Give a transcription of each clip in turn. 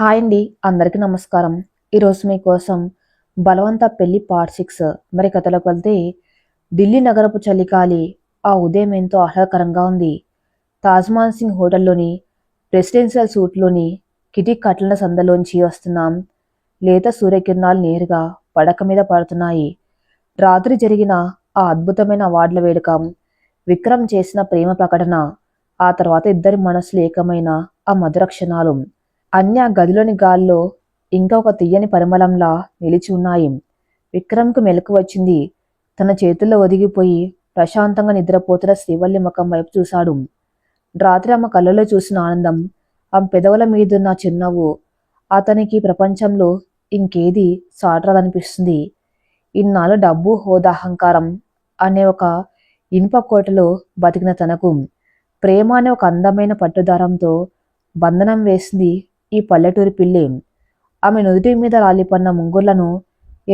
Hi అండి, అందరికీ నమస్కారం. ఈరోజు మీకోసం బలవంత పెళ్లి పార్ట్ 6 మరి కథలోకి వెళ్తే ఢిల్లీ నగరపు చలికాలి ఆ ఉదయం ఎంతో ఆహ్లాదకరంగా ఉంది. తాజ్మాన్ సింగ్ హోటల్లోని ప్రెసిడెన్షియల్ సూట్లోని కిటికీ కట్లన సందలోంచి వస్తున్నాం. లేత సూర్యకిరణాలు నేరుగా పడక మీద పడుతున్నాయి. రాత్రి జరిగిన ఆ అద్భుతమైన అవార్డుల వేడుక, విక్రమ్ చేసిన ప్రేమ ప్రకటన, ఆ తర్వాత ఇద్దరి మనసులు ఏకమైన ఆ మధుర క్షణాలు అన్నీ ఆ గదిలోని గాల్లో ఇంకా ఒక తియ్యని పరిమళంలా నిలిచి ఉన్నాయి. విక్రమ్కు మెలకు వచ్చింది. తన చేతుల్లో ఒదిగిపోయి ప్రశాంతంగా నిద్రపోతున్న శ్రీవల్లి ముఖం వైపు చూశాడు. రాత్రి ఆమె కళ్ళలో చూసిన ఆనందం, ఆమె పెదవుల మీదున్న చిరునవ్వు అతనికి ప్రపంచంలో ఇంకేది సాటరాదనిపిస్తుంది. ఇన్నాళ్ళు డబ్బు, హోదా, అహంకారం అనే ఒక ఇనుప కోటలో బతికిన తనకు ప్రేమ అనే ఒక అందమైన పట్టుదారంతో బంధనం వేసింది ఈ పల్లెటూరి పిల్లి. ఆమె నుదుటి మీద రాలిపడిన ముంగుర్లను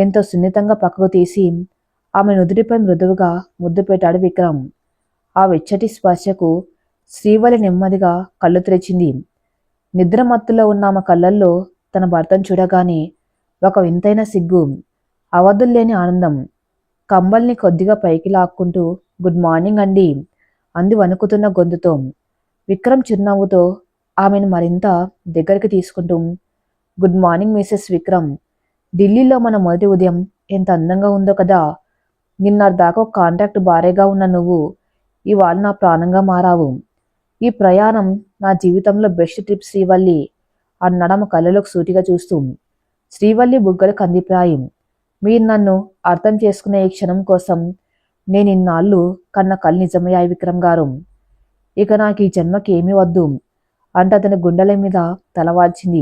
ఎంతో సున్నితంగా పక్కకు తీసి ఆమె నుదుటిపై మృదువుగా ముద్దు పెట్టాడు విక్రమ్. ఆ వెచ్చటి స్పర్శకు శ్రీవల్లి నెమ్మదిగా కళ్ళు తెరిచింది. నిద్రమత్తులో ఉన్న ఆమె కళ్ళల్లో తన భర్తను చూడగానే ఒక వింతైన సిగ్గు, అవధుల్లేని ఆనందం. కంబల్ని కొద్దిగా పైకి లాక్కుంటూ గుడ్ మార్నింగ్ అండి అంది వణుకుతున్న గొంతుతో. విక్రమ్ చిరునవ్వుతో ఆమెను మరింత దగ్గరికి తీసుకుంటూ, గుడ్ మార్నింగ్ మిసెస్ విక్రమ్. ఢిల్లీలో మన మొదటి ఉదయం ఎంత అందంగా ఉందో కదా. నిన్నటిదాకా ఒక కాంట్రాక్ట్ భార్యగా ఉన్న నువ్వు ఇవాళ నా ప్రాణంగా మారావు. ఈ ప్రయాణం నా జీవితంలో బెస్ట్ ట్రిప్ శ్రీవల్లి అన్నాడమ కళ్ళలోకి సూటిగా చూస్తూ. శ్రీవల్లి బుగ్గలు కందిపోయాయి. మీరు నన్ను అర్థం చేసుకునే ఈ క్షణం కోసం నేను ఇన్నాళ్ళు కన్న కళ్ళు నిజమయ్యాయి విక్రమ్ గారు. ఇక నాకు ఈ జన్మకి ఏమీ వద్దు అంట అతని గుండెల మీద తలవాల్చింది.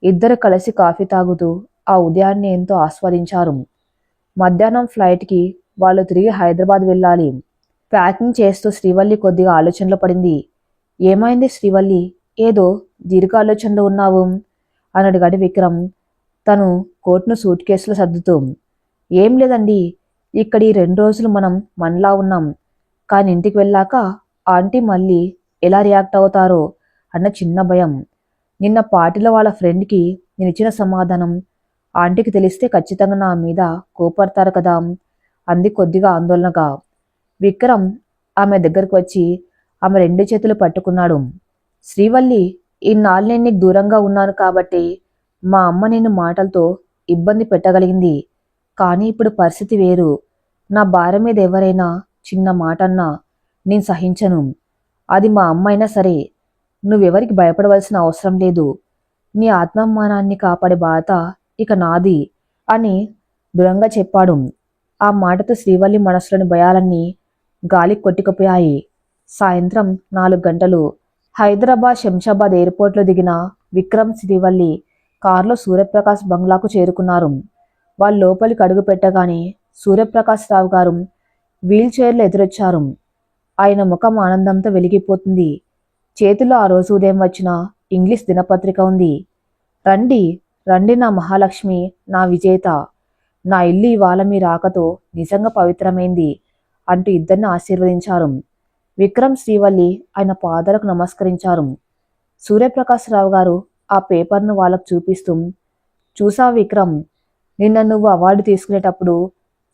ఇద్దరు కలిసి కాఫీ తాగుతూ ఆ ఉదయాన్ని ఎంతో ఆస్వాదించారు. మధ్యాహ్నం ఫ్లైట్కి వాళ్ళు తిరిగి హైదరాబాద్ వెళ్ళాలి. ప్యాకింగ్ చేస్తూ శ్రీవల్లి కొద్దిగా ఆలోచనలో పడింది. ఏమైంది శ్రీవల్లి, ఏదో దీర్ఘ ఆలోచనలో ఉన్నావు అని అడిగాడు విక్రమ్ తను కోట్ను సూట్ కేసులో సర్దుతూ. ఏం లేదండి, ఇక్కడ ఈ 2 రోజులు మనం మనలా ఉన్నాం, కానీ ఇంటికి వెళ్ళాక ఆంటీ మళ్ళీ ఎలా రియాక్ట్ అవుతారో అన్న చిన్న భయం. నిన్న పార్టీలో వాళ్ళ ఫ్రెండ్కి నేను ఇచ్చిన సమాధానం ఆంటీకి తెలిస్తే ఖచ్చితంగా నా మీద కోపడతారు కదా అంది కొద్దిగా ఆందోళనగా. విక్రమ్ ఆమె దగ్గరకు వచ్చి ఆమె 2 చేతులు పట్టుకున్నాడు. శ్రీవల్లి, ఇన్నాళ్ళు నేను నీకు దూరంగా ఉన్నాను కాబట్టి మా అమ్మ నిన్ను మాటలతో ఇబ్బంది పెట్టగలిగింది. కానీ ఇప్పుడు పరిస్థితి వేరు. నా భార్య మీద ఎవరైనా చిన్న మాట అన్నా నేను సహించను. అది మా అమ్మ అయినా సరే. నువ్వెవరికి భయపడవలసిన అవసరం లేదు. నీ ఆత్మాభిమానాన్ని కాపాడే బాధ ఇక నాది అని దృఢంగా చెప్పాడు. ఆ మాటతో శ్రీవల్లి మనసులోని భయాలన్నీ గాలి కొట్టుకుపోయాయి. సాయంత్రం 4 గంటలు హైదరాబాద్ శంషాబాద్ ఎయిర్పోర్ట్లో దిగిన విక్రమ్, శ్రీవల్లి కారులో సూర్యప్రకాష్ బంగ్లాకు చేరుకున్నారు. వాళ్ళు లోపలికి అడుగు పెట్టగానే సూర్యప్రకాశ్ రావు గారు వీల్ చైర్లో ఎదురొచ్చారు. ఆయన ముఖం ఆనందంతో వెలిగిపోతుంది. చేతిలో ఆ రోజు ఉదయం వచ్చిన ఇంగ్లీష్ దినపత్రిక ఉంది. రండి రండి నా మహాలక్ష్మి, నా విజేత. నా ఇల్లు ఇవాళ మీ రాకతో నిజంగా పవిత్రమైంది అంటూ ఇద్దరిని ఆశీర్వదించారు. విక్రమ్, శ్రీవల్లి ఆయన పాదాలకు నమస్కరించారు. సూర్యప్రకాశ్ రావు గారు ఆ పేపర్ను వాళ్ళకు చూపిస్తూ, చూసా విక్రమ్, నిన్న నువ్వు అవార్డు తీసుకునేటప్పుడు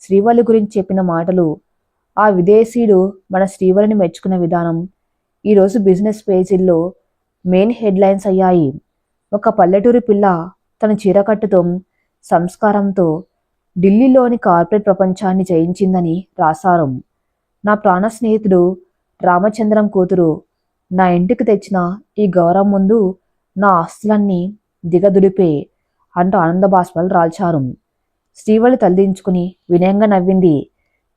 శ్రీవల్లి గురించి చెప్పిన మాటలు, ఆ విదేశీయుడు మన శ్రీవల్లిని మెచ్చుకున్న విధానం ఈరోజు బిజినెస్ పేజీల్లో మెయిన్ హెడ్లైన్స్ అయ్యాయి. ఒక పల్లెటూరి పిల్ల తన చీరకట్టుతో, సంస్కారంతో ఢిల్లీలోని కార్పొరేట్ ప్రపంచాన్ని జయించిందని రాశారు. నా ప్రాణ స్నేహితుడు రామచంద్రం కూతురు నా ఇంటికి తెచ్చిన ఈ గౌరవం ముందు నా ఆస్తులన్నీ దిగదుడిపే అంటూ ఆనంద బాష్పాలు రాల్చారు. శ్రీవల్లి తలదించుకుని వినయంగా నవ్వింది.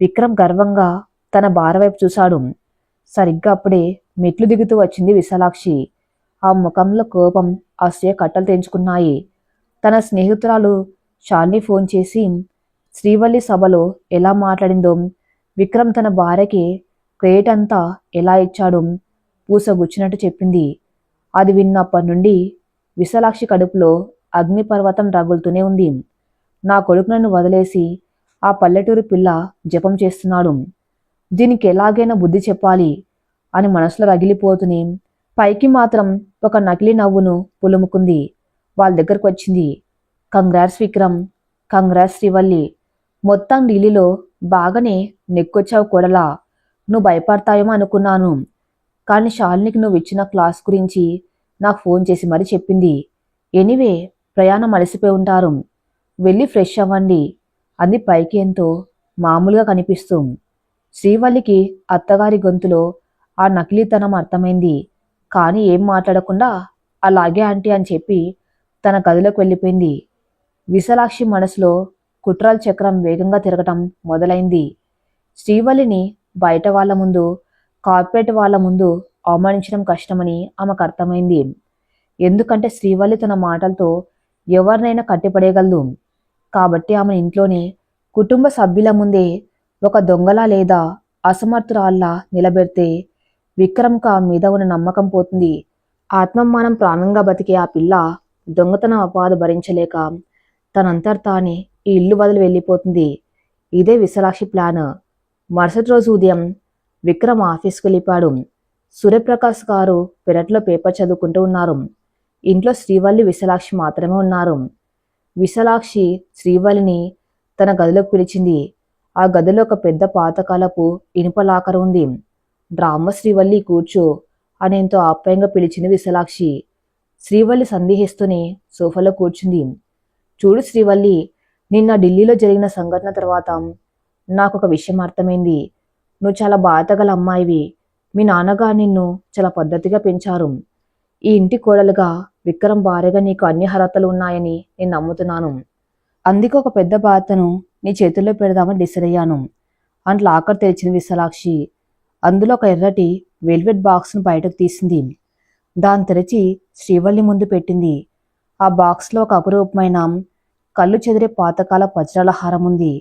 విక్రమ్ గర్వంగా తన భార్య వైపు చూశాడు. సరిగ్గా అప్పుడే మెట్లు దిగుతూ వచ్చింది విశాలాక్షి. ఆ ముఖంలో కోపం, అసూయ కట్టలు తెంచుకున్నాయి. తన స్నేహితురాలు షాలిని ఫోన్ చేసి శ్రీవల్లి సభలో ఎలా మాట్లాడిందో, విక్రమ్ తన భార్యకి క్రెడిట్ అంతా ఎలా ఇచ్చాడో పూసగుచ్చినట్టు చెప్పింది. అది విన్నప్పటి నుండి విశాలాక్షి కడుపులో అగ్నిపర్వతం రగులుతూనే ఉంది. నా కొడుకు నన్ను వదిలేసి ఆ పల్లెటూరు పిల్ల జపం చేస్తున్నాడు. దీనికి ఎలాగైనా బుద్ధి చెప్పాలి అని మనసులో రగిలిపోతూనే పైకి మాత్రం ఒక నకిలీ నవ్వును పులుముకుంది. వాళ్ళ దగ్గరకు వచ్చింది. Congrats Vikram, congrats Srivalli. మొత్తం ఢిల్లీలో బాగానే నెక్కొచ్చావు కొడలా. నువ్వు భయపడతావేమో అనుకున్నాను. కానీ శాలినికి నువ్వు ఇచ్చిన క్లాస్ గురించి నాకు ఫోన్ చేసి మరీ చెప్పింది. ఎనీవే, ప్రయాణం అలసిపోయి ఉంటారు, వెళ్ళి ఫ్రెష్ అవ్వండి అంది పైకి ఎంతో మామూలుగా కనిపిస్తూ. శ్రీవల్లికి అత్తగారి గొంతులో ఆ నకిలీతనం అర్థమైంది. కానీ ఏం మాట్లాడకుండా అలాగే ఆంటీ అని చెప్పి తన గదిలోకి వెళ్ళిపోయింది. విశాలాక్షి మనసులో కుట్రల చక్రం వేగంగా తిరగటం మొదలైంది. శ్రీవల్లిని బయట వాళ్ళ ముందు, కార్పొరేట్ వాళ్ళ ముందు అవమానించడం కష్టమని ఆమెకు అర్థమైంది. ఎందుకంటే శ్రీవల్లి తన మాటలతో ఎవరినైనా కట్టిపడేయగలదు. కాబట్టి ఆమె ఇంట్లోనే కుటుంబ సభ్యుల ముందే ఒక దొంగలా లేదా అసమర్థురాల్లా నిలబెడితే విక్రమ్కి ఆ మీద ఉన్న నమ్మకం పోతుంది. ఆత్మమానం ప్రాణంగా బతికే ఆ పిల్ల దొంగతనం అపవాదు భరించలేక తనంతట తానే ఈ ఇల్లు వదిలి వెళ్ళిపోతుంది. ఇదే విశాలాక్షి ప్లాన్. మరుసటి రోజు ఉదయం విక్రమ్ ఆఫీస్కి వెళ్ళిపాడు. సూర్యప్రకాష్ గారు పెరట్లో పేపర్ చదువుకుంటూ ఉన్నారు. ఇంట్లో శ్రీవల్లి, విశాలాక్షి మాత్రమే ఉన్నారు. విశాలాక్షి శ్రీవల్లిని తన గదిలోకి పిలిచింది. ఆ గదిలో ఒక పెద్ద పాతకాలపు ఇనుప లాకర్ ఉంది. డ్రామ శ్రీవల్లి కూర్చో అనేంతో ఆప్యాయంగా పిలిచింది విశాలాక్షి. శ్రీవల్లి సందేహిస్తూనే సోఫాలో కూర్చుంది. చూడు శ్రీవల్లి, నిన్న ఢిల్లీలో జరిగిన సంఘటన తర్వాత నాకు ఒక విషయం అర్థమైంది. నువ్వు చాలా బాధగల అమ్మాయివి. మీ నాన్నగారు నిన్ను చాలా పద్ధతిగా పెంచారు. ఈ ఇంటి కోడలుగా విక్రమ్ భార్యగా నీకు అన్ని అర్హతలు ఉన్నాయని నేను నమ్ముతున్నాను. అందుకే ఒక పెద్ద బాధ్యతను నీ చేతుల్లో పెడదామని డిసైడ్ అయ్యాను అని లాకర్ తెరిచింది విశాలాక్షి. అందులో ఒక ఎర్రటి వెల్వెట్ బాక్స్ను బయటకు తీసింది. దాన్ని తెరిచి శ్రీవల్లి ముందు పెట్టింది. ఆ బాక్స్లో ఒక అపురూపమైన కళ్ళు చెదిరే పాతకాల వజ్రాల హారం ఉంది.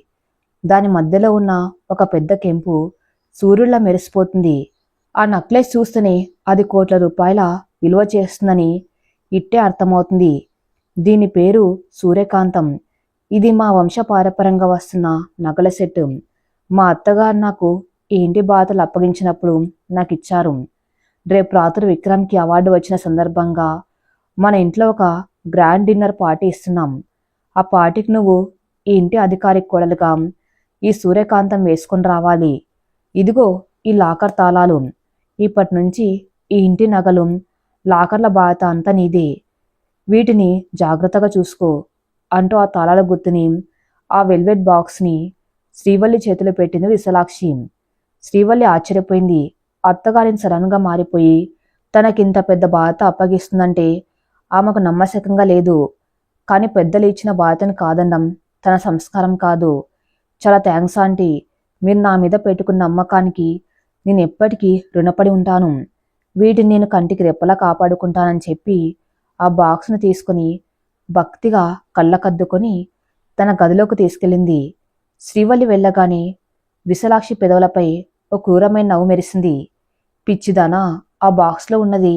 దాని మధ్యలో ఉన్న ఒక పెద్ద కెంపు సూర్యుడిలా మెరిసిపోతుంది. ఆ నెక్లెస్ చూస్తేనే అది కోట్ల రూపాయల విలువ చేస్తుందని ఇట్టే అర్థమవుతుంది. దీని పేరు సూర్యకాంతం. ఇది మా వంశపారపరంగా వస్తున్న నగల సెట్. మా అత్తగారు నాకు ఈ ఇంటి బాధలు అప్పగించినప్పుడు నాకు ఇచ్చారు. రేపు రాత్రి విక్రమ్కి అవార్డు వచ్చిన సందర్భంగా మన ఇంట్లో ఒక గ్రాండ్ డిన్నర్ పార్టీ ఇస్తున్నాం. ఆ పార్టీకి నువ్వు ఈ ఇంటి అధికారిక కోడలుగా ఈ సూర్యకాంతం వేసుకొని రావాలి. ఇదిగో ఈ లాకర్ తాళాలు. ఇప్పటి నుంచి ఈ ఇంటి నగలు, లాకర్ల బాధ్యత అంతా నీదే. వీటిని జాగ్రత్తగా చూసుకో అంటూ ఆ తాళాల గుర్తుని, ఆ వెల్వెట్ బాక్స్ని శ్రీవల్లి చేతిలో పెట్టింది విశాలాక్షి. శ్రీవల్లి ఆశ్చర్యపోయింది. అత్తగారిని సడన్గా మారిపోయి తనకింత పెద్ద బాధ్యత అప్పగిస్తుందంటే ఆమెకు నమ్మశకంగా లేదు. కానీ పెద్దలు ఇచ్చిన బాధ్యతను కాదనడం తన సంస్కారం కాదు. చాలా థ్యాంక్స్ ఆంటీ. మీరు నా మీద పెట్టుకున్న నమ్మకానికి నేను ఎప్పటికీ రుణపడి ఉంటాను. వీటిని నేను కంటికి రెప్పలా కాపాడుకుంటానని చెప్పి ఆ బాక్స్ను తీసుకుని భక్తిగా కళ్ళకద్దుకొని తన గదిలోకి తీసుకెళ్ళింది. శ్రీవల్లి వెళ్ళగానే విశాలాక్షి పెదవులపై ఓ క్రూరమైన నవ్వు మెరిసింది. పిచ్చిదానా, ఆ బాక్స్లో ఉన్నది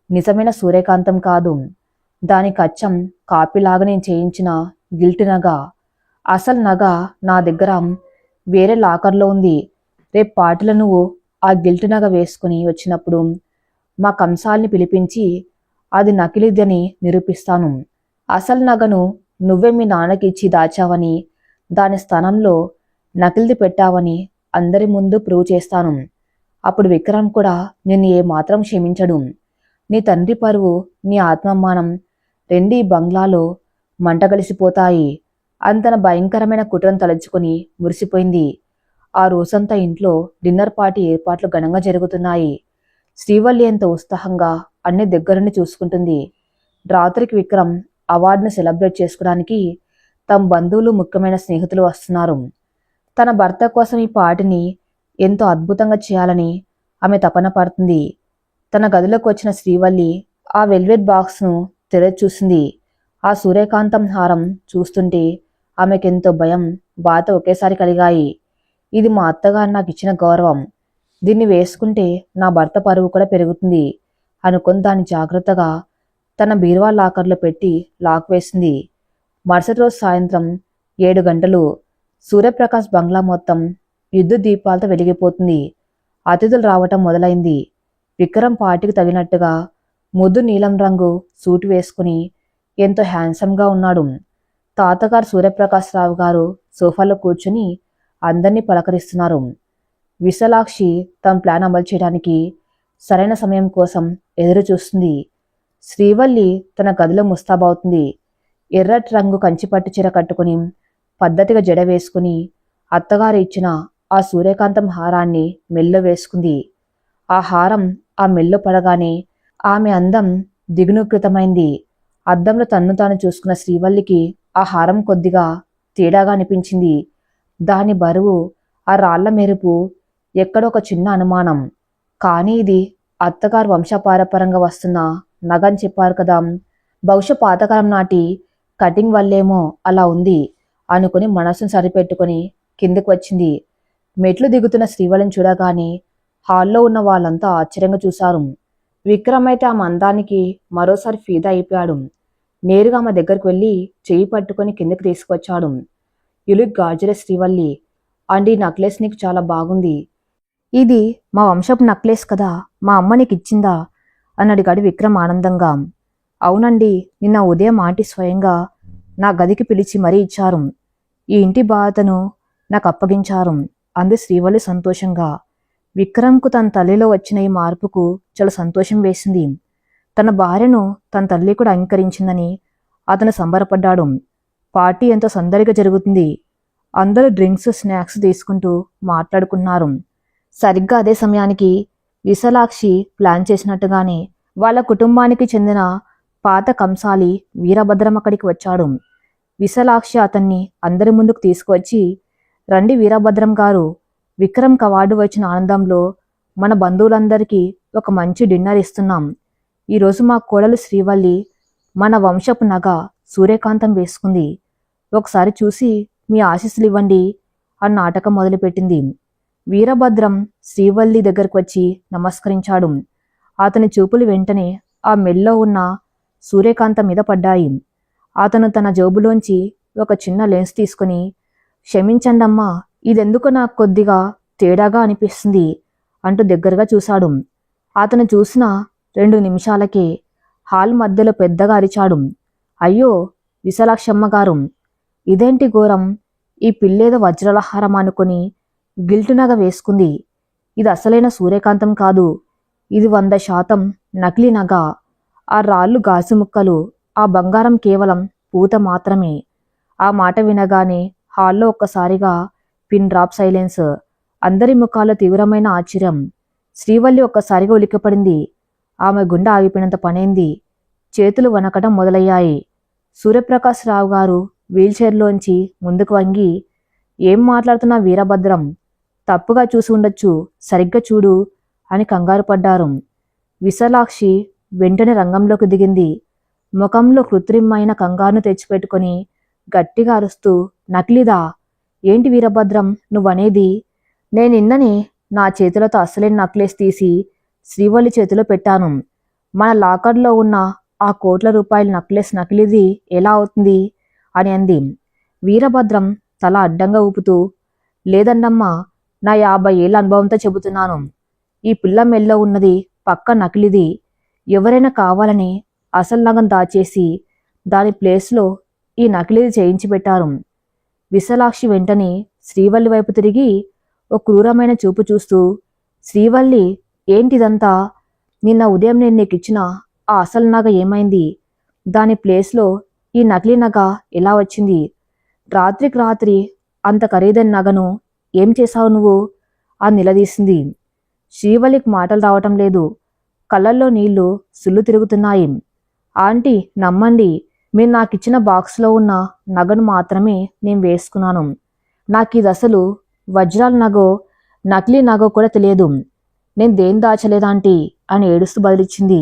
నిజమైన సూర్యకాంతం కాదు. దానికి అచ్చం కాపీలాగా నేను చేయించిన గిల్ట్ నగ. అసలు నగ నా దగ్గర వేరే లాకర్లో ఉంది. రేపు పార్టీలో నువ్వు ఆ గిల్ట్ నగ వేసుకుని వచ్చినప్పుడు మా కంసాల్ని పిలిపించి అది నకిలీదని నిరూపిస్తాను. అసలు నగను నువ్వే మీ నాన్నకి ఇచ్చి దాచావని, దాని స్థానంలో నకిలీది పెట్టావని అందరి ముందు ప్రూవ్ చేస్తాను. అప్పుడు విక్రమ్ కూడా నిన్ను ఏమాత్రం క్షమించడు. నీ తండ్రి పరువు, నీ ఆత్మామానం రెండీ బంగ్లాలో మంటగలిసిపోతాయి. అంతన భయంకరమైన కుట్రను తలుచుకుని మురిసిపోయింది. ఆ రోజంతా ఇంట్లో డిన్నర్ పార్టీ ఏర్పాట్లు ఘనంగా జరుగుతున్నాయి. శ్రీవల్లి ఎంతో ఉత్సాహంగా అన్ని దగ్గరుండి చూసుకుంటుంది. రాత్రికి విక్రమ్ అవార్డును సెలబ్రేట్ చేసుకోవడానికి తమ బంధువులు, ముఖ్యమైన స్నేహితులు వస్తున్నారు. తన భర్త కోసం ఈ పార్టీని ఎంతో అద్భుతంగా చేయాలని ఆమె తపన పడుతుంది. తన గదిలోకి వచ్చిన శ్రీవల్లి ఆ వెల్వెట్ బాక్స్ను తెరచి చూసింది. ఆ సూర్యకాంతం హారం చూస్తుంటే ఆమెకెంతో భయం, బాధ ఒకేసారి కలిగాయి. ఇది మా అత్తగారు నాకు ఇచ్చిన గౌరవం. దీన్ని వేసుకుంటే నా భర్త పరువు కూడా పెరుగుతుంది అనుకొని దాన్ని జాగ్రత్తగా తన బీరువా లాకర్లో పెట్టి లాక్ వేసింది. మరుసటి రోజు సాయంత్రం 7 గంటలు. సూర్యప్రకాష్ బంగ్లా మొత్తం విద్యుత్ దీపాలతో వెలిగిపోతుంది. అతిథులు రావటం మొదలైంది. విక్రమ్ పార్టీకి తగినట్టుగా ముద్దు నీలం రంగు సూటు వేసుకుని ఎంతో హ్యాండ్సమ్గా ఉన్నాడు. తాతగారు సూర్యప్రకాశ్రావు గారు సోఫాలో కూర్చుని అందర్నీ పలకరిస్తున్నారు. విశాలాక్షి తమ ప్లాన్ అమలు చేయడానికి సరైన సమయం కోసం ఎదురు చూస్తుంది. శ్రీవల్లి తన గదిలో ముస్తాబవుతుంది. ఎర్రటి రంగు కంచిపట్టు చీర కట్టుకుని పద్ధతిగా జడ వేసుకుని అత్తగారు ఇచ్చిన ఆ సూర్యకాంతం హారాన్ని మెల్లో వేసుకుంది. ఆ హారం ఆ మెల్లో పడగానే ఆమె అందం దిగునుకృతమైంది. అద్దంలో తన్ను తాను చూసుకున్న శ్రీవల్లికి ఆ హారం కొద్దిగా తేడాగా అనిపించింది. దాని బరువు, ఆ రాళ్ల మెరుపు, ఎక్కడో ఒక చిన్న అనుమానం. కానీ ఇది అత్తగారు వంశపారపరంగా వస్తున్న నగని చెప్పారు కదా, బహుశా పాతకాలం నాటి కటింగ్ వల్లేమో అలా ఉంది అనుకుని మనసును సరిపెట్టుకుని కిందకు వచ్చింది. మెట్లు దిగుతున్న శ్రీవల్లిని చూడగానే హాల్లో ఉన్న వాళ్ళంతా ఆశ్చర్యంగా చూశారు. విక్రమ్ అయితే ఆమె అందానికి మరోసారి ఫీదా అయిపోయాడు. నేరుగా ఆమె దగ్గరికి వెళ్ళి చెయ్యి పట్టుకొని కిందకి తీసుకొచ్చాడు. You look gorgeous Srivalli, and ఈ నెక్లెస్ నీకు చాలా బాగుంది. ఇది మా వంశపు నెక్లెస్ కదా, మా అమ్మ నీకు ఇచ్చిందా అని అడిగాడు విక్రమ్ ఆనందంగా. అవునండి, నిన్న ఉదయం ఆంటీ స్వయంగా నా గదికి పిలిచి మరీ ఇచ్చారు. ఈ ఇంటి బాధను నాకు అప్పగించారు అంది శ్రీవల్లి సంతోషంగా. విక్రమ్కు తన తల్లిలో వచ్చిన ఈ మార్పుకు చాలా సంతోషం వేసింది. తన భార్యను తన తల్లి కూడా అంగీకరించిందని అతను సంబరపడ్డాడు. పార్టీ ఎంతో సందడిగా జరుగుతుంది. అందరూ డ్రింక్స్, స్నాక్స్ తీసుకుంటూ మాట్లాడుకున్నారు. సరిగ్గా అదే సమయానికి విశాలాక్షి ప్లాన్ చేసినట్టుగానే వాళ్ళ కుటుంబానికి చెందిన పాత కంసాలి వీరభద్రం అక్కడికి వచ్చాడు. విశాలాక్షి అతన్ని అందరి ముందుకు తీసుకువచ్చి, రండి వీరభద్రం గారు, విక్రమ్కి అవార్డు వచ్చిన ఆనందంలో మన బంధువులందరికీ ఒక మంచి డిన్నర్ ఇస్తున్నాం. ఈరోజు మా కోడలు శ్రీవల్లి మన వంశపు నగ సూర్యకాంతం వేసుకుంది. ఒకసారి చూసి మీ ఆశీస్సులు ఇవ్వండి అని నాటకం మొదలుపెట్టింది. వీరభద్రం శ్రీవల్లి దగ్గరకు వచ్చి నమస్కరించాడు. అతని చూపులు వెంటనే ఆ మెల్లో ఉన్న సూర్యకాంతం మీద పడ్డాయి. అతను తన జోబులోంచి ఒక చిన్న లెన్స్ తీసుకుని, క్షమించండమ్మా, ఇదెందుకు నాకు కొద్దిగా తేడాగా అనిపిస్తుంది అంటూ దగ్గరగా చూశాడు. అతను చూసిన 2 నిమిషాలకే హాల్ మధ్యలో పెద్దగా అరిచాడు. అయ్యో విశాలాక్షమ్మ గారు, ఇదేంటి ఘోరం, ఈ పిల్లేదో వజ్రాలహారం అనుకుని గిల్టునగా వేసుకుంది. ఇది అసలైన సూర్యకాంతం కాదు, ఇది 100% నకిలీ నగ. ఆ రాళ్ళు గాజు ముక్కలు, ఆ బంగారం కేవలం పూత మాత్రమే. ఆ మాట వినగానే హాల్లో ఒక్కసారిగా పిన్ డ్రాప్ సైలెన్స్. అందరి ముఖాల్లో తీవ్రమైన ఆశ్చర్యం. శ్రీవల్లి ఒక్కసారిగా ఉలిక్కిపడింది. ఆమె గుండె ఆగిపోయినంత పనైంది. చేతులు వణకడం మొదలయ్యాయి. సూర్యప్రకాశ్ రావు గారు వీల్చైర్లోంచి ముందుకు వంగి, ఏం మాట్లాడుతున్నా వీరభద్రం, తప్పుగా చూసి ఉండొచ్చు, సరిగ్గా చూడు అని కంగారు పడ్డారు. విశాలాక్షి వెంటనే రంగంలోకి దిగింది. ముఖంలో కృత్రిమైన కంగారును తెచ్చిపెట్టుకుని గట్టిగా అరుస్తూ, నకిలీదా? ఏంటి వీరభద్రం నువ్వనేది? నేనిన్ననే నా చేతులతో అసలైన నెక్లెస్ తీసి శ్రీవల్లి చేతిలో పెట్టాను. మన లాకర్లో ఉన్న ఆ కోట్ల రూపాయల నెక్లెస్ నకిలీది ఎలా అవుతుంది అని అంది. వీరభద్రం తల అడ్డంగా ఊపుతూ, లేదండమ్మా, నా 50 ఏళ్ల అనుభవంతో చెబుతున్నాను. ఈ పిల్ల మెల్లో ఉన్నది పక్క నకిలీది. ఎవరైనా కావాలని అసలు నగం దాచేసి దాని ప్లేస్లో ఈ నకిలీది చేయించి పెట్టారు. విశాలాక్షి వెంటనే శ్రీవల్లి వైపు తిరిగి ఓ క్రూరమైన చూపు చూస్తూ, శ్రీవల్లి, ఏంటిదంతా? నిన్న ఉదయం నేను నీకు ఇచ్చిన ఆ అసలు నగ ఏమైంది? దాని ప్లేస్లో ఈ నకిలీ నగ ఎలా వచ్చింది? రాత్రికి రాత్రి అంత ఖరీదైన నగను ఏం చేశావు నువ్వు అని నిలదీసింది. శ్రీవల్లికి మాటలు రావటం లేదు. కళ్ళల్లో నీళ్లు సుళ్ళు తిరుగుతున్నాయి. ఆంటీ నమ్మండి, మీరు నాకిచ్చిన బాక్స్లో ఉన్న నగను మాత్రమే నేను వేసుకున్నాను. నాకు ఇది అసలు వజ్రాల నగో నకిలీ నగో కూడా తెలియదు. నేను దేం దాచలేదాంటీ అని ఏడుస్తూ బదిలిచ్చింది.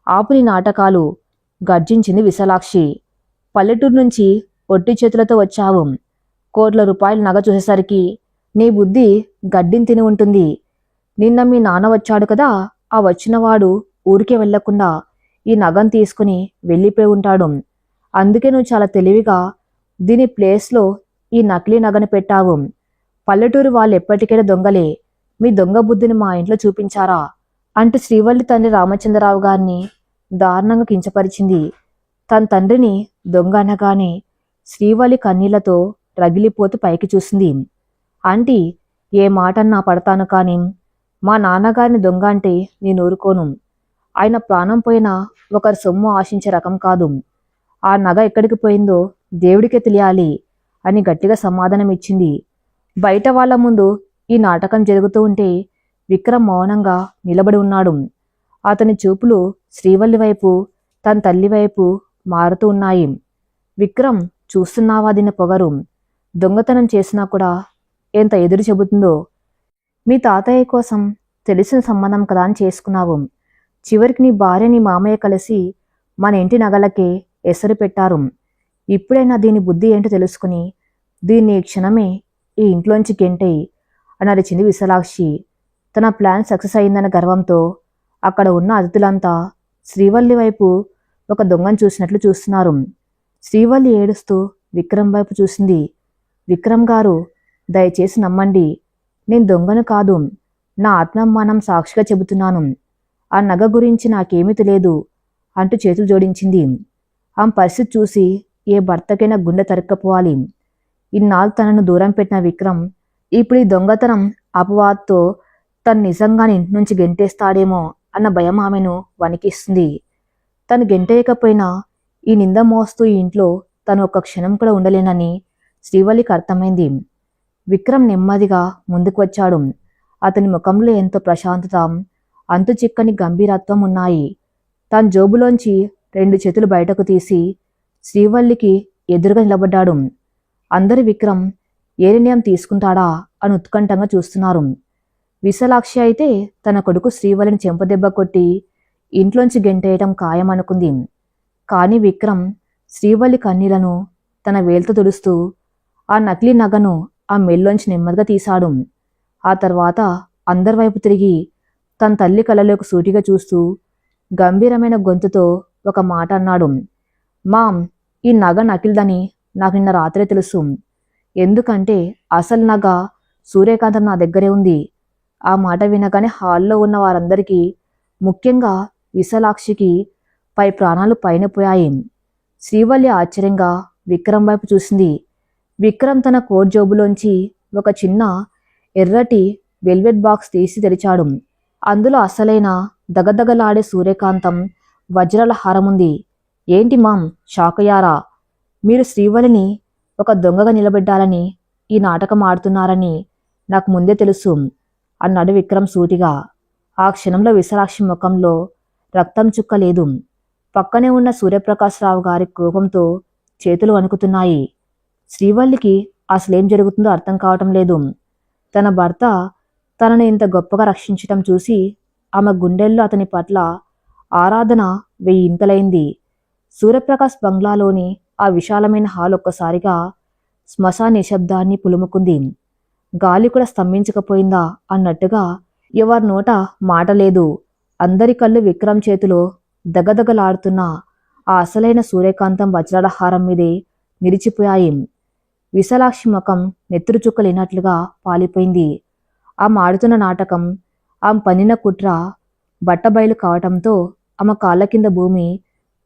ఆపు నీ నాటకాలు, గర్జించింది విశాలాక్షి. పల్లెటూరు నుంచి ఒట్టి చేతులతో వచ్చావు. కోట్ల రూపాయల నగ చూసేసరికి నీ బుద్ధి గడ్డిని తిని ఉంటుంది. నిన్న మీ నాన్న వచ్చాడు కదా, ఆ వచ్చినవాడు ఊరికే వెళ్లకుండా ఈ నగను తీసుకుని వెళ్ళిపోయి ఉంటాడు. అందుకే నువ్వు చాలా తెలివిగా దీని ప్లేస్లో ఈ నకిలీ నగను పెట్టావు. పల్లెటూరు వాళ్ళు ఎప్పటికైనా దొంగలే. మీ దొంగ బుద్ధిని మా ఇంట్లో చూపించారా అంటూ శ్రీవల్లి తండ్రి రామచంద్రరావు గారిని దారుణంగా కించపరిచింది. తన తండ్రిని దొంగ అనగానే శ్రీవల్లి కన్నీళ్లతో రగిలిపోతూ పైకి చూసింది. ఆంటీ, ఏ మాటన్నా పడతాను కానీ మా నాన్నగారిని దొంగ అంటే నేను ఊరుకోను. ఆయన ప్రాణం పోయినా ఒకరి సొమ్ము ఆశించే రకం కాదు. ఆ నగ ఎక్కడికి పోయిందో దేవుడికే తెలియాలి అని గట్టిగా సమాధానం ఇచ్చింది. బయట వాళ్ళ ముందు ఈ నాటకం జరుగుతూ ఉంటే విక్రమ్ మౌనంగా నిలబడి ఉన్నాడు. అతని చూపులు శ్రీవల్లి వైపు, తన తల్లి వైపు మారుతూ ఉన్నాయి. విక్రమ్, చూస్తున్నావా దీని పొగరు? దొంగతనం చేసినా కూడా ఎంత ఎదురు చెబుతుందో. మీ తాతయ్య కోసం తెలిసిన సంబంధం కదా అని చేసుకున్నావు. చివరికి నీ భార్య నీ మామయ్య కలిసి మన ఇంటి నగలకే ఎసరు పెట్టారు. ఇప్పుడైనా దీని బుద్ధి ఏంటో తెలుసుకుని దీన్ని ఈ క్షణమే ఈ ఇంట్లోంచి గెంటేయి అని అరిచింది విశాలాక్షి. తన ప్లాన్ సక్సెస్ అయిందన్న గర్వంతో అక్కడ ఉన్న అతిథులంతా శ్రీవల్లి వైపు ఒక దొంగను చూసినట్లు చూస్తున్నారు. శ్రీవల్లి ఏడుస్తూ విక్రమ్ వైపు చూసింది. విక్రమ్ గారు, దయచేసి నమ్మండి, నేను దొంగను కాదు. నా ఆత్మాభిమానం సాక్షిగా చెబుతున్నాను. ఆ నగ గురించి నాకేమీ తెలియదు అంటూ చేతులు జోడించింది. ఆమె పరిస్థితి చూసి ఏ భర్తకైనా గుండె తరుక్కపోవాలి. ఇన్నాళ్ళు తనను దూరం పెట్టిన విక్రమ్ ఇప్పుడు ఈ దొంగతనం అపవాదుతో తను నిజంగానే ఇంటి నుంచి గెంటేస్తాడేమో అన్న భయం ఆమెను వణికిస్తుంది. తను గెంటేయకపోయినా ఈ నింద మోస్తూ ఈ ఇంట్లో తను ఒక్క క్షణం కూడా ఉండలేనని శ్రీవల్లికి అర్థమైంది. విక్రమ్ నెమ్మదిగా ముందుకు వచ్చాడు. అతని ముఖంలో ఎంతో ప్రశాంతత, అంతు చిక్కని గంభీరత్వం ఉన్నాయి. తన జోబులోంచి 2 చేతులు బయటకు తీసి శ్రీవల్లికి ఎదురుగా నిలబడ్డాడు. అందరూ విక్రమ్ ఏ నిర్ణయం తీసుకుంటాడా అని ఉత్కంఠంగా చూస్తున్నారు. విశాలాక్షి అయితే తన కొడుకు శ్రీవల్లిని చెంపదెబ్బ కొట్టి ఇంట్లోంచి గెంటేయటం ఖాయమనుకుంది. కానీ విక్రమ్ శ్రీవల్లి కన్నీళ్లను తన వేలుతో తుడుస్తూ ఆ నకిలీ నగను ఆ మెల్లోంచి నెమ్మదిగా తీశాడు. ఆ తర్వాత అందరి వైపు తిరిగి తన తల్లి కళ్ళలోకి సూటిగా చూస్తూ గంభీరమైన గొంతుతో ఒక మాట అన్నాడు. మామ్, ఈ నగ నకిలిదని నాకు నిన్న రాత్రే తెలుసు. ఎందుకంటే అసలు నగ సూర్యకాంతం నా దగ్గరే ఉంది. ఆ మాట వినగానే హాల్లో ఉన్న వారందరికీ, ముఖ్యంగా విశాలాక్షికి పై ప్రాణాలు పైన పోయాయి. శ్రీవల్లి ఆశ్చర్యంగా విక్రమ్ వైపు చూసింది. విక్రమ్ తన కోట్ జోబులోంచి ఒక చిన్న ఎర్రటి వెల్వెట్ బాక్స్ తీసి తెరిచాడు. అందులో అసలైన దగదగలాడే సూర్యకాంతం వజ్రాల హారముంది. ఏంటి మామ్, షాక్ అయ్యారా? మీరు శ్రీవల్లిని ఒక దొంగగా నిలబెట్టాలని ఈ నాటకం ఆడుతున్నారని నాకు ముందే తెలుసు అన్నాడు విక్రమ్ సూటిగా. ఆ క్షణంలో విశాలాక్షి ముఖంలో రక్తం చుక్క లేదు. పక్కనే ఉన్న సూర్యప్రకాశ్రావు గారి కోపంతో చేతులు వణుకుతున్నాయి. శ్రీవల్లికి అసలేం జరుగుతుందో అర్థం కావటం లేదు. తన భర్త తనను ఇంత గొప్పగా రక్షించటం చూసి ఆమె గుండెల్లో అతని పట్ల ఆరాధన 1000 ఇంతలైంది. సూర్యప్రకాశ్ బంగ్లాలోని ఆ విశాలమైన హాల్ ఒక్కసారిగా శ్మశాన నిశ్శబ్దాన్ని పులుముకుంది. గాలి కూడా స్తంభించకపోయిందా అన్నట్టుగా ఎవరి నోట మాట లేదు. అందరి కళ్ళు విక్రమ్ చేతిలో దగదగలాడుతున్న ఆ అసలైన సూర్యకాంతం వజ్రాల హారం మీదే నిలిచిపోయాయి. విశాలాక్షి ముఖం నెత్తురు చుక్కలేనట్లుగా పాలిపోయింది. ఆమె ఆడుతున్న నాటకం, ఆమె పన్నిన కుట్ర బట్టబయలు కావటంతో ఆమె కాళ్ళ కింద భూమి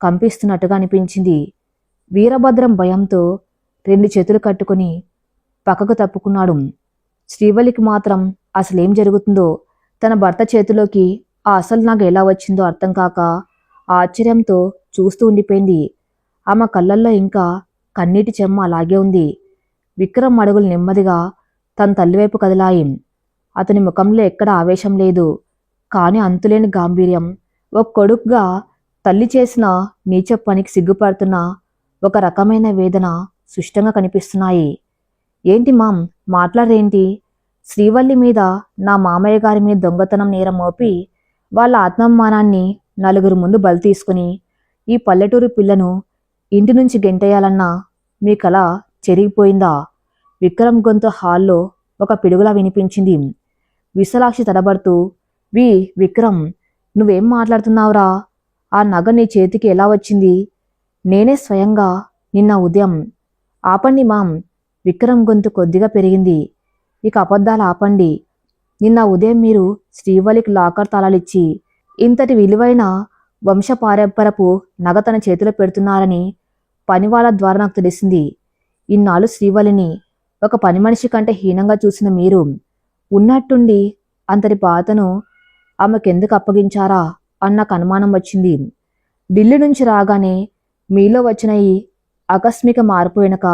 కంపిస్తున్నట్టుగా అనిపించింది. వీరభద్రం భయంతో 2 చేతులు కట్టుకుని పక్కకు తప్పుకున్నాడు. శ్రీవల్లికి మాత్రం అసలేం జరుగుతుందో, తన భర్త చేతిలోకి ఆ అసలు నగ ఎలా వచ్చిందో అర్థం కాక ఆశ్చర్యంతో చూస్తూ ఉండిపోయింది. ఆమె కళ్ళల్లో ఇంకా కన్నీటి చెమ్మ అలాగే ఉంది. విక్రమ్ అడుగులు నెమ్మదిగా తన తల్లివైపు కదిలాయి. అతని ముఖంలో ఎక్కడ ఆవేశం లేదు, కానీ అంతులేని గాంభీర్యం. ఒక కొడుకుగా తల్లి చేసిన నీచ పనికి సిగ్గుపడుతున్న ఒక రకమైన వేదన సుష్టంగా కనిపిస్తున్నాయి. ఏంటి మామ్, మాట్లాడరేంటి? శ్రీవల్లి మీద, నా మామయ్య గారి మీద దొంగతనం నేరం మోపి వాళ్ళ ఆత్మాభిమానాన్ని నలుగురు ముందు బలి తీసుకుని ఈ పల్లెటూరు పిల్లను ఇంటి నుంచి గెంటేయాలన్నా మీ కల చెరిగిపోయిందా? విక్రమ్ గొంతు హాల్లో ఒక పిడుగులా వినిపించింది. విశాలాక్షి తడబడుతూ, విక్రమ్, నువ్వేం మాట్లాడుతున్నావురా? ఆ నగ నీ చేతికి ఎలా వచ్చింది? నేనే స్వయంగా నిన్న ఉదయం. ఆపండి మామ్. విక్రమ్ గొంతు కొద్దిగా పెరిగింది. ఇక అబద్ధాలు ఆపండి. నిన్న ఉదయం మీరు శ్రీవల్లికి లాకర్ తాళాలిచ్చి ఇంతటి విలువైన వంశపారంపరపు నగ తన చేతిలో పెడుతున్నారని పనివాళ్ళ ద్వారా నాకు తెలిసింది. ఇన్నాళ్ళు శ్రీవల్లిని ఒక పని మనిషి కంటే హీనంగా చూసిన మీరు ఉన్నట్టుండి అంతటి బాధను ఆమెకెందుకు అప్పగించారా అన్న నాకు అనుమానం వచ్చింది. ఢిల్లీ నుంచి రాగానే మీలో వచ్చిన ఈ ఆకస్మిక మార్పు వెనుక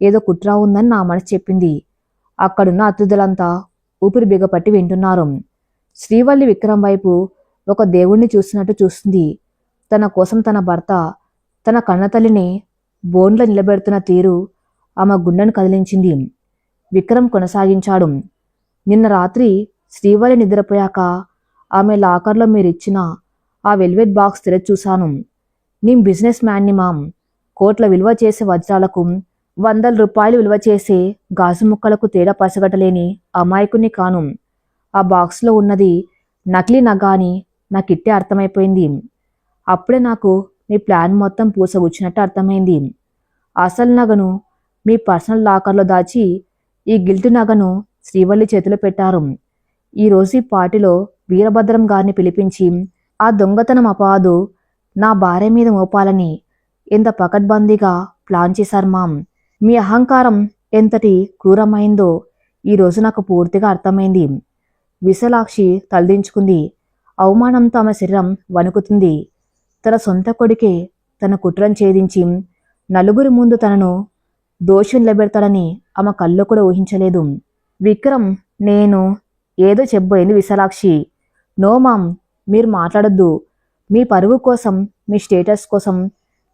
ఏదో కుట్ర ఉందని నా మనసు చెప్పింది. అక్కడున్న అతిథులంతా ఊపిరి బిగపట్టి వింటున్నారు. శ్రీవల్లి విక్రమ్ వైపు ఒక దేవుణ్ణి చూసినట్టు చూస్తుంది. తన కోసం తన భర్త తన కన్నతల్లిని బోన్లో నిలబెడుతున్న తీరు ఆమె గుండెను కదిలించింది. విక్రమ్ కొనసాగించాడు. నిన్న రాత్రి శ్రీవల్లి నిద్రపోయాక ఆమె లాకర్లో మీరిచ్చిన ఆ వెల్వెట్ బాక్స్ తెరచి చూశాను. నేను బిజినెస్ మ్యాన్ని మామ్. కోట్ల విలువ చేసే వజ్రాలకు, వందల రూపాయలు విలువ చేసే గాజు ముక్కలకు తేడా పసగట్టలేని అమాయకుని కాను. ఆ బాక్స్లో ఉన్నది నకిలీ నగ అని నాకిట్టే అర్థమైపోయింది. అప్పుడే నాకు మీ ప్లాన్ మొత్తం పూసగుచ్చినట్టు అర్థమైంది. అసలు నగను మీ పర్సనల్ లాకర్లో దాచి ఈ గిల్ట్ నగను శ్రీవల్లి చేతిలో పెట్టారు. ఈరోజు ఈ పార్టీలో వీరభద్రం గారిని పిలిపించి ఆ దొంగతనం అపాదు నా భార్య మీద మోపాలని ఎంత పకడ్బందీగా ప్లాన్ చేశారు మామ్. మీ అహంకారం ఎంతటి క్రూరమైందో ఈరోజు నాకు పూర్తిగా అర్థమైంది. విశాలాక్షి తలదించుకుంది. అవమానంతో ఆమె శరీరం వణుకుతుంది. తన సొంత కొడుకే తన కుట్రను ఛేదించి నలుగురి ముందు తనను దోషి నిలబెడతాడని ఆమె కళ్ళు కూడా ఊహించలేదు. విక్రమ్ నేను ఏదో చెప్పబోయింది విశాలాక్షి. నో మామ్, మీరు మాట్లాడొద్దు. మీ పరువు కోసం, మీ స్టేటస్ కోసం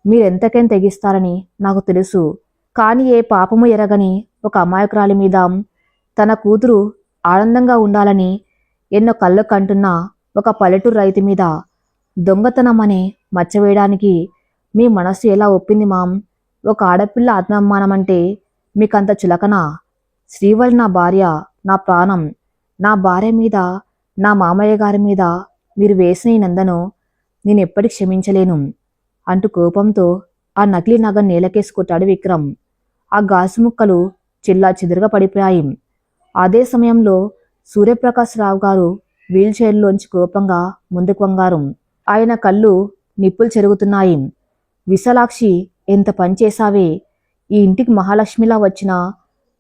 మీరెంతకైనా తెగిస్తారని నాకు తెలుసు. కానీ ఏ పాపము ఎరగని ఒక అమాయకురాలి మీద తన కూతురు ఆనందంగా ఉండాలని ఎన్నో కళ్ళు కంటున్న ఒక పల్లెటూరు రైతు మీద దొంగతనం అనే మచ్చవేయడానికి మీ మనస్సు ఎలా ఒప్పింది మామ్? ఒక ఆడపిల్ల ఆత్మాభిమానం అంటే మీకంత చులకనా? శ్రీవల్లి నా భార్య, నా ప్రాణం. నా భార్య మీద, నా మామయ్య గారి మీద మీరు వేసిన ఈ నందను నేను ఎప్పటికి క్షమించలేను అంటూ కోపంతో ఆ నకిలీ నగ నేలకేసి కొట్టాడు విక్రమ్. ఆ గాజు ముక్కలు చిల్లా చెదురుగా పడిపోయాయి. అదే సమయంలో సూర్యప్రకాశ్ రావు గారు వీల్ చైర్లోంచి కోపంగా ముందుకు వంగారు. ఆయన కళ్ళు నిప్పులు చెరుగుతున్నాయి. విశాలాక్షి, ఎంత పని చేశావే! ఈ ఇంటికి మహాలక్ష్మిలా వచ్చిన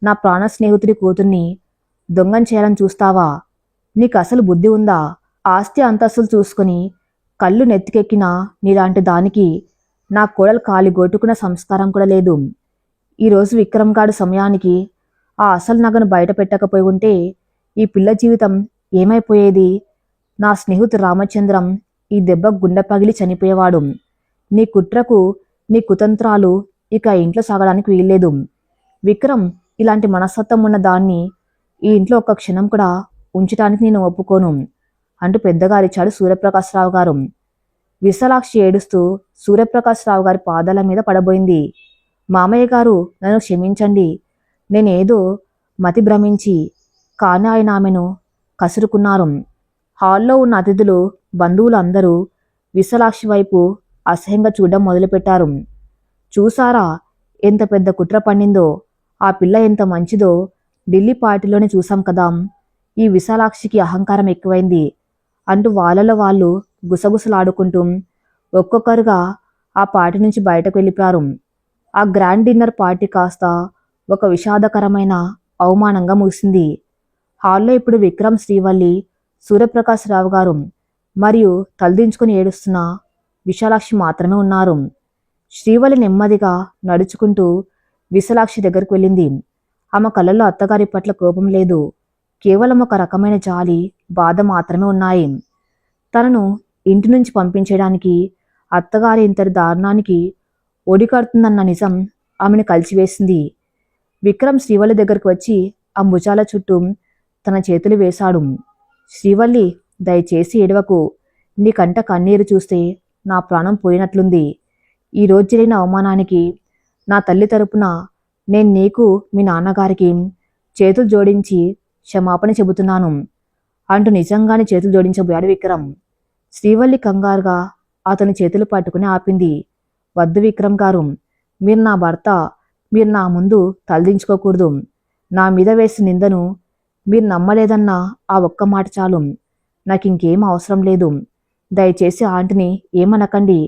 నా ప్రాణ స్నేహితుడి కూతుర్ని దొంగం చేయాలని చూస్తావా? నీకు అసలు బుద్ధి ఉందా? ఆస్తి అంతస్తులు చూసుకుని కళ్ళు నెత్తికెక్కిన నీలాంటి దానికి నా కోడలు కాలి గొట్టుకున్న సంస్కారం కూడా లేదు. ఈరోజు విక్రమ్ గాడు సమయానికి ఆ అసలు నగను బయట పెట్టకపోయి ఉంటే ఈ పిల్ల జీవితం ఏమైపోయేది? నా స్నేహితుడు రామచంద్రం ఈ దెబ్బ గుండె పగిలి చనిపోయేవాడు. నీ కుట్రకు, నీ కుతంత్రాలు ఇక ఇంట్లో సాగడానికి వీల్లేదు. విక్రమ్, ఇలాంటి మనస్తత్వం ఉన్న దాన్ని ఈ ఇంట్లో ఒక్క క్షణం కూడా ఉంచడానికి నేను ఒప్పుకోను అంటూ పెద్దగా అరిచాడు సూర్యప్రకాశ్రావు గారు. విశాలాక్షి ఏడుస్తూ సూర్యప్రకాశ్రావు గారి పాదాల మీద పడబోయింది. మామయ్య గారు, నన్ను క్షమించండి. నేనేదో మతి భ్రమించి. కానీ ఆయన ఆమెను కసురుకున్నారు. హాల్లో ఉన్న అతిథులు, బంధువులు అందరూ విశాలాక్షి వైపు అసహ్యంగా చూడడం మొదలుపెట్టారు. చూసారా ఎంత పెద్ద కుట్ర పన్నిందో? ఆ పిల్ల ఎంత మంచిదో ఢిల్లీ పార్టీలోనే చూసాం కదా. ఈ విశాలాక్షికి అహంకారం ఎక్కువైంది అంటూ వాళ్ళలో వాళ్ళు గుసగుసలాడుకుంటూ ఒక్కొక్కరుగా ఆ పార్టీ నుంచి బయటకు వెళ్ళిపోయారు. ఆ గ్రాండ్ డిన్నర్ పార్టీ కాస్త ఒక విషాదకరమైన అవమానంగా ముగిసింది. హాల్లో ఇప్పుడు విక్రమ్, శ్రీవల్లి, సూర్యప్రకాశ్ రావు గారు మరియు తలదించుకుని ఏడుస్తున్న విశాలాక్షి మాత్రమే ఉన్నారు. శ్రీవల్లి నెమ్మదిగా నడుచుకుంటూ విశాలాక్షి దగ్గరకు వెళ్ళింది. ఆమె కళ్ళల్లో అత్తగారి పట్ల కోపం లేదు, కేవలం ఒక రకమైన జాలి, బాధ మాత్రమే ఉన్నాయి. తనను ఇంటి నుంచి పంపించేయడానికి అత్తగారి ఇంతటి దారుణానికి ఒడికడుతుందన్న నిజం ఆమెను కలిచివేసింది. విక్రమ్ శ్రీవల్లి దగ్గరకు వచ్చి ఆ భుజాల చుట్టూ తన చేతులు వేశాడు. శ్రీవల్లి, దయచేసి ఏడవకు. నీ కంట కన్నీరు చూస్తే నా ప్రాణం పోయినట్లుంది. ఈరోజు జరిగిన అవమానానికి నా తల్లి తరపున నేను నీకు, మీ నాన్నగారికి చేతులు జోడించి క్షమాపణ చెబుతున్నాను అంటూ నిజంగానే చేతులు జోడించబోయాడు విక్రమ్. శ్రీవల్లి కంగారుగా అతని చేతులు పట్టుకుని ఆపింది. వద్దు విక్రమ్ గారు, మీరు నా భర్త. మీరు నా ముందు తలదించుకోకూడదు. నా మీద వేసిన నిందను మీరు నమ్మలేదన్న ఆ ఒక్క మాట చాలు. నాకింకేం అవసరం లేదు. దయచేసి ఆంటీని ఏమనకండి.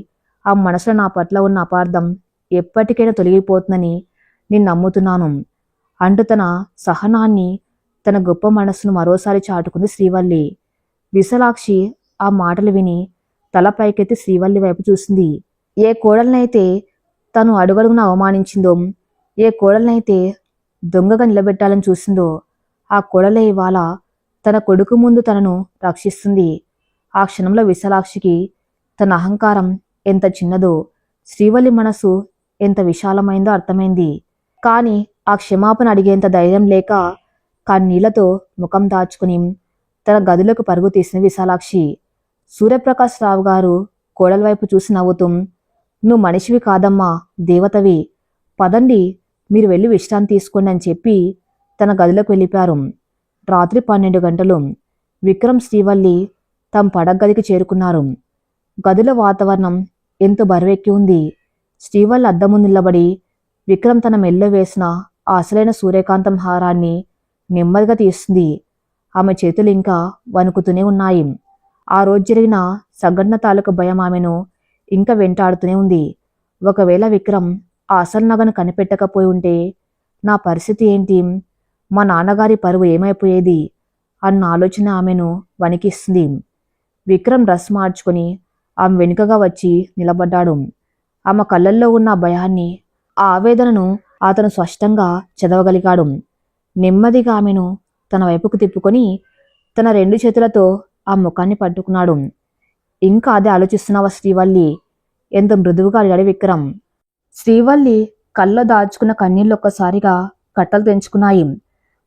ఆ మనసులో నా పట్ల ఉన్న అపార్థం ఎప్పటికైనా తొలగిపోతుందని నేను నమ్ముతున్నాను అంటూ తన సహనాన్ని, తన గొప్ప మనస్సును మరోసారి చాటుకుంది శ్రీవల్లి. విశాలాక్షి ఆ మాటలు విని తల పైకెత్తి శ్రీవల్లి వైపు చూసింది. ఏ కోడలనైతే తను అడుగడుగున అవమానించిందో, ఏ కోడలనైతే దొంగగా నిలబెట్టాలని చూసిందో, ఆ కోడలే ఇవాళ తన కొడుకు ముందు తనను రక్షిస్తుంది. ఆ క్షణంలో విశాలాక్షికి తన అహంకారం ఎంత చిన్నదో, శ్రీవల్లి మనసు ఎంత విశాలమైందో అర్థమైంది. కానీ ఆ క్షమాపణ అడిగేంత ధైర్యం లేక కన్నీళ్లతో ముఖం దాచుకుని తన గదిలోకి పరుగు తీసిన విశాలాక్షి. సూర్యప్రకాశ్ రావు గారు కోడల వైపు చూసి నవ్వుతూ, నువ్వు మనిషివి కాదమ్మా, దేవతవి. పదండి, మీరు వెళ్ళి విశ్రాంతి తీసుకోండి అని చెప్పి తన గదిలోకి వెళ్ళిపారు. రాత్రి 12 గంటలు. విక్రమ్, శ్రీవల్లి తమ పడగదికి చేరుకున్నారు. గదిలో వాతావరణం ఎంతో బరువెక్కి ఉంది. శ్రీవల్లి అద్దం ముందు నిలబడి విక్రమ్ తన మెల్లో వేసిన ఆ అసలైన సూర్యకాంతం హారాన్ని నెమ్మదిగా తీస్తుంది. ఆమె చేతులు ఇంకా వణుకుతూనే ఉన్నాయి. ఆ రోజు జరిగిన సంఘటన తాలూకు భయం ఆమెను ఇంకా వెంటాడుతూనే ఉంది. ఒకవేళ విక్రమ్ ఆ అసలు నగను కనిపెట్టకపోయి ఉంటే నా పరిస్థితి ఏంటి? మా నాన్నగారి పరువు ఏమైపోయేది అన్న ఆలోచన ఆమెను వణికిస్తుంది. విక్రమ్ డ్రెస్ మార్చుకొని ఆమె వెనుకగా వచ్చి నిలబడ్డాడు. ఆమె కళ్ళల్లో ఉన్న భయాన్ని, ఆ ఆవేదనను అతను స్పష్టంగా చదవగలిగాడు. నెమ్మదిగా ఆమెను తన వైపుకు తిప్పుకొని తన 2 చేతులతో ఆ ముఖాన్ని పట్టుకున్నాడు. ఇంకా అదే ఆలోచిస్తున్నావా శ్రీవల్లి? ఎంత మృదువుగా అడిగాడు విక్రమ్. శ్రీవల్లి కళ్ళలో దాచుకున్న కన్నీళ్ళు ఒక్కసారిగా కట్టలు తెంచుకున్నాయి.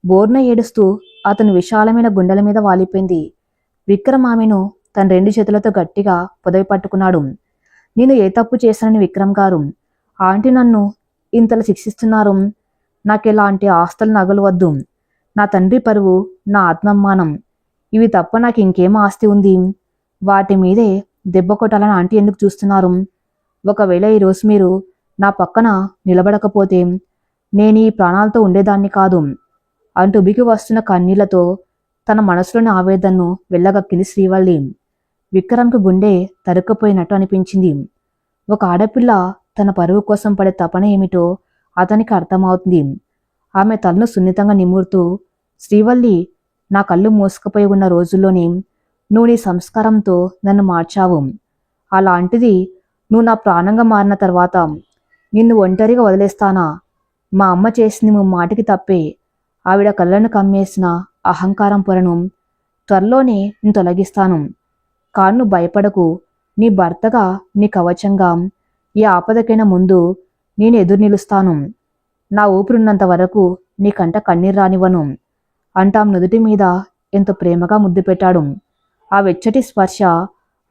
బోర్న ఏడుస్తూ అతని విశాలమైన గుండెల మీద వాలిపోయింది. విక్రమ్ ఆమెను తన 2 చేతులతో గట్టిగా పొదవి పట్టుకున్నాడు. నేను ఏ తప్పు చేశానని విక్రమ్ గారు? ఆంటీ నన్ను ఇంతలా శిక్షిస్తున్నారు. నాకెలాంటి ఆస్తులు, నగలు వద్దు. నా తండ్రి పరువు, నా ఆత్మాభిమానం, ఇవి తప్ప నాకు ఇంకేం ఆస్తి ఉంది? వాటి మీదే దెబ్బ కొట్టాలని ఆంటీ ఎందుకు చూస్తున్నారు? ఒకవేళ ఈరోజు మీరు నా పక్కన నిలబడకపోతే నేను ఈ ప్రాణాలతో ఉండేదాన్ని కాదు అంటూ ఉబికి వస్తున్న కన్నీళ్లతో తన మనసులోని ఆవేదనను వెళ్ళగక్కింది శ్రీవల్లి. విక్రమ్కి గుండె తరుక్కుపోయినట్టు అనిపించింది. ఒక ఆడపిల్ల తన పరువు కోసం పడే తపన ఏమిటో అతనికి అర్థమవుతుంది. ఆమె తలను సున్నితంగా నిమురుతూ, శ్రీవల్లి, నా కళ్ళు మూసుకుపోయి ఉన్న రోజుల్లోనే నువ్వు నీ సంస్కారంతో నన్ను మార్చావు. అలాంటిది నువ్వు నా ప్రాణంగా మారిన తర్వాత నిన్ను ఒంటరిగా వదిలేస్తానా? మా అమ్మ చేసింది మాటికి తప్పే. ఆవిడ కళ్ళను కమ్మేసిన అహంకారం పొరను త్వరలోనే నేను తొలగిస్తాను. కాను భయపడకు. నీ భర్తగా, నీ కవచంగా ఈ ఆపదకైనా ముందు నేను ఎదురు నిలుస్తాను. నా ఊపిరిన్నంత వరకు నీ కంట కన్నీరు రానివ్వను అంటా నుదుటి మీద ఎంతో ప్రేమగా ముద్దు పెట్టాడు. ఆ వెచ్చటి స్పర్శ,